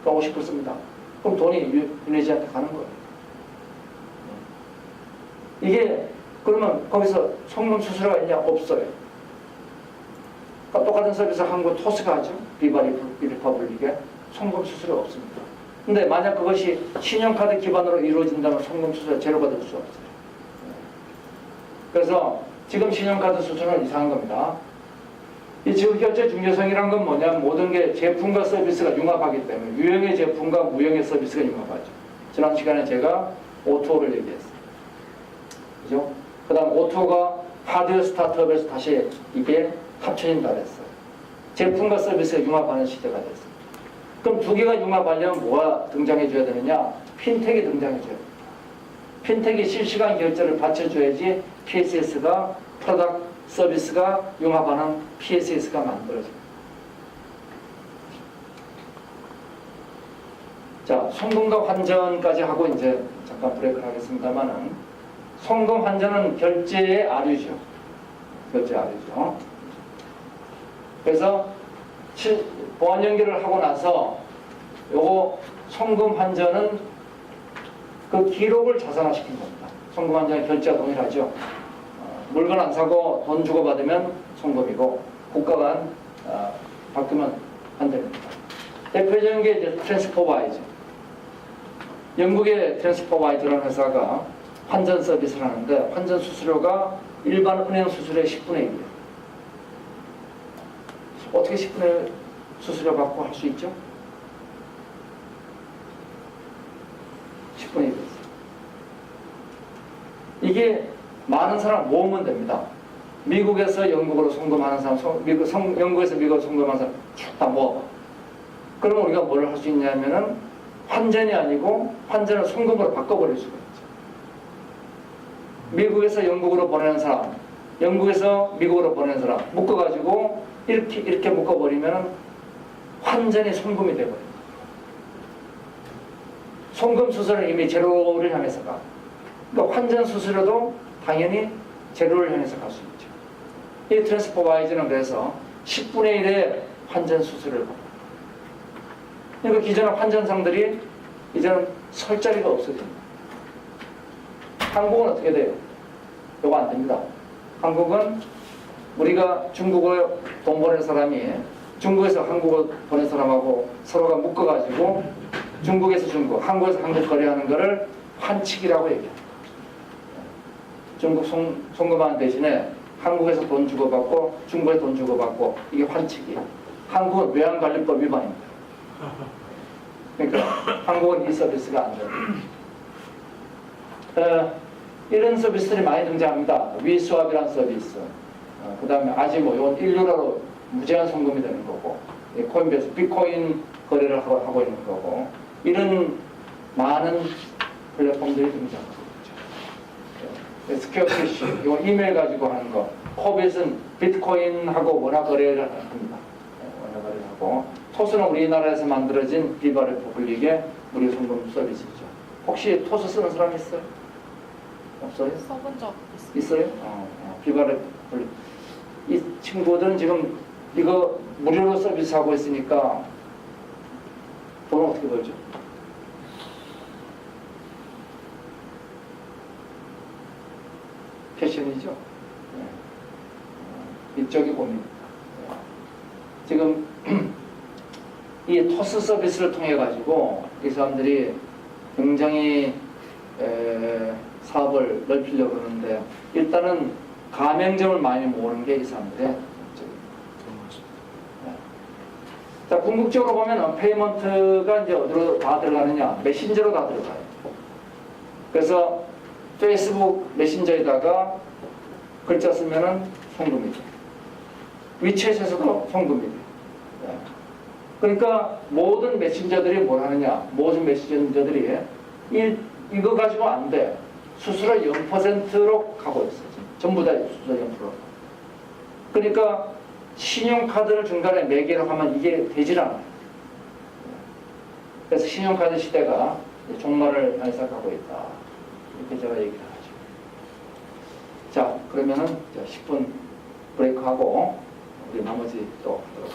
그러니까 50불 씁니다. 그럼 돈이 유닛한테 가는 거예요. 이게 그러면 거기서 송금 수수료가 있냐? 없어요. 그러니까 똑같은 서비스 한국 토스가 하죠. 비바리퍼블릭에 송금 수수료 없습니다. 근데 만약 그것이 신용카드 기반으로 이루어진다면 송금 수수료 제로 받을 수 없어요. 그래서 지금 신용카드 수수료는 이상한 겁니다. 이 지급결제 중개성이란 건 뭐냐면 모든 게 제품과 서비스가 융합하기 때문에 유형의 제품과 무형의 서비스가 융합하죠. 지난 시간에 제가 O2O를 얘기했어요. 그죠? 그 다음 O2O가 하드웨어 스타트업에서 다시 이게 합쳐진다 그랬어요. 제품과 서비스가 융합하는 시대가 됐어요. 그럼 두 개가 융합하려면 뭐가 등장해줘야 되느냐? 핀텍이 등장해줘야 돼요. 핀텍이 실시간 결제를 받쳐줘야지 PSS가 프로덕트 서비스가 융합하는 PSS가 만들어져요. 자, 송금과 환전까지 하고 이제 잠깐 브레이크를 하겠습니다만은 송금 환전은 결제의 아류죠. 결제 아류죠. 그래서 보안 연결을 하고 나서 요거 송금 환전은 그 기록을 자산화시킨 겁니다. 송금 환전은 결제와 동일하죠. 물건 안 사고 돈 주고 받으면 송금이고 국가가 바뀌면 안 됩니다. 대표적인 게 이제 트랜스퍼와이즈. 영국의 트랜스퍼와이즈라는 회사가 환전 서비스를 하는데 환전 수수료가 일반 은행 수수료의 10분의 1이에요. 어떻게 10분의 1 수수료 받고 할 수 있죠? 10분의 1이었어요. 이게 많은 사람 모으면 됩니다. 미국에서 영국으로 송금하는 사람, 영국에서 미국으로 송금하는 사람 쭉 다 모아봐. 그러면 우리가 뭘 할 수 있냐면은 환전이 아니고 환전을 송금으로 바꿔버릴 수가 있죠. 미국에서 영국으로 보내는 사람, 영국에서 미국으로 보내는 사람 묶어가지고 이렇게 묶어버리면은 환전이 송금이 돼버려요. 송금 수수료는 이미 제로를 향해서 가. 그러니까 환전 수수료도 당연히 제로를 향해서 갈 수 있죠. 이 트랜스퍼와이즈는 그래서 10분의 1의 환전 수수료를 받아요. 그러니까 기존의 환전상들이 이제는 설 자리가 없어집니다. 한국은 어떻게 돼요? 이거 안 됩니다. 한국은 우리가 중국으로 돈 보낸 사람이 중국에서 한국으로 보낸 사람하고 서로가 묶어가지고 중국에서 중국, 한국에서 한국 거래하는 거를 환칙이라고 얘기합니다. 중국 송금하는 대신에 한국에서 돈 주고받고 중국에서 돈 주고받고 이게 환칙이에요. 한국은 외환관리법 위반입니다. 그러니까 한국은 이 서비스가 안 돼요. 이런 서비스들이 많이 등장합니다. 위스왑이라는 서비스. 그 다음에 아지모, 이건 1유로로 무제한 송금이 되는 거고, 코인베이스, 비트코인 거래를 하고 있는 거고, 이런 많은 플랫폼들이 등장합니다. 스퀘어피쉬, 이거 이메일 가지고 하는 거. 코빗은 비트코인하고 원화 거래를 합니다. 원화 거래를 하고. 토스는 우리나라에서 만들어진 비바리퍼블릭의 무료 송금 서비스죠. 혹시 토스 쓰는 사람 있어요? 없어요? 써본 적 있어요? 비바리퍼블릭. 이 친구들은 지금 이거 무료로 서비스하고 있으니까 돈은 어떻게 벌죠? 패션이죠. 이쪽이 고민입니다. 지금 이 토스 서비스를 통해 가지고 이 사람들이 굉장히 사업을 넓히려고 그러는데 일단은 가맹점을 많이 모으는 게 이 사람들의 목적입니다. 자, 궁극적으로 보면 페이먼트가 이제 어디로 다 들어가느냐? 메신저로 다 들어가요. 그래서 페이스북 메신저에다가 글자 쓰면은 송금이 돼요. 위챗에서도 송금이 돼요. 예. 그러니까 모든 메신저들이 뭘 하느냐? 모든 메신저들이 이거 가지고 안 돼. 수수료 0%로 가고 있어. 전부 다 수수료 0%로. 그러니까 신용카드를 중간에 매개로 하면 이게 되질 않아요. 그래서 신용카드 시대가 종말을 향해서 가고 있다. 이렇게 제가 얘기를 하죠. 자, 그러면은 10분 브레이크하고 우리 나머지 또 하도록